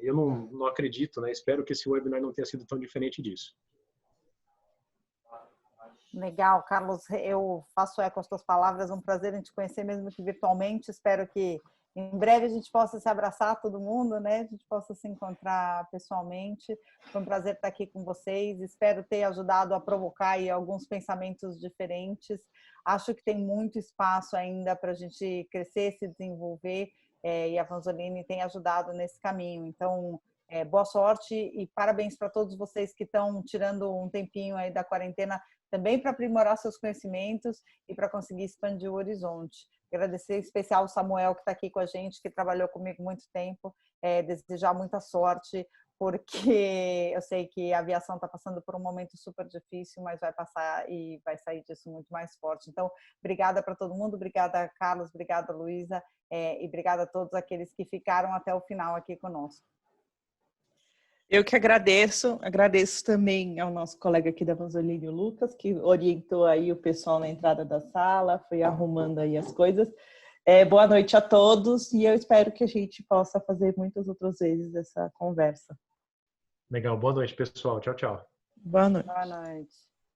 Speaker 4: Eu não acredito, né? Espero que esse webinar não tenha sido tão diferente disso.
Speaker 3: Legal, Carlos, eu faço eco às tuas palavras, um prazer em te conhecer mesmo que virtualmente, espero que em breve a gente possa se abraçar todo mundo, né? A gente possa se encontrar pessoalmente. Foi um prazer estar aqui com vocês, espero ter ajudado a provocar aí alguns pensamentos diferentes. Acho que tem muito espaço ainda para a gente crescer, se desenvolver, e a Vanzolini tem ajudado nesse caminho. Então, boa sorte e parabéns para todos vocês que estão tirando um tempinho aí da quarentena também para aprimorar seus conhecimentos e para conseguir expandir o horizonte. Agradecer em especial o Samuel, que está aqui com a gente, que trabalhou comigo muito tempo, desejar muita sorte, porque eu sei que a aviação está passando por um momento super difícil, mas vai passar e vai sair disso muito mais forte. Então, obrigada para todo mundo, obrigada, Carlos, obrigada, Luísa, e obrigada a todos aqueles que ficaram até o final aqui conosco.
Speaker 2: Eu que agradeço também ao nosso colega aqui da Vanzolini, o Lucas, que orientou aí o pessoal na entrada da sala, foi arrumando aí as coisas. Boa noite a todos e eu espero que a gente possa fazer muitas outras vezes essa conversa.
Speaker 4: Legal, boa noite, pessoal. Tchau, tchau.
Speaker 2: Boa noite.
Speaker 3: Boa noite.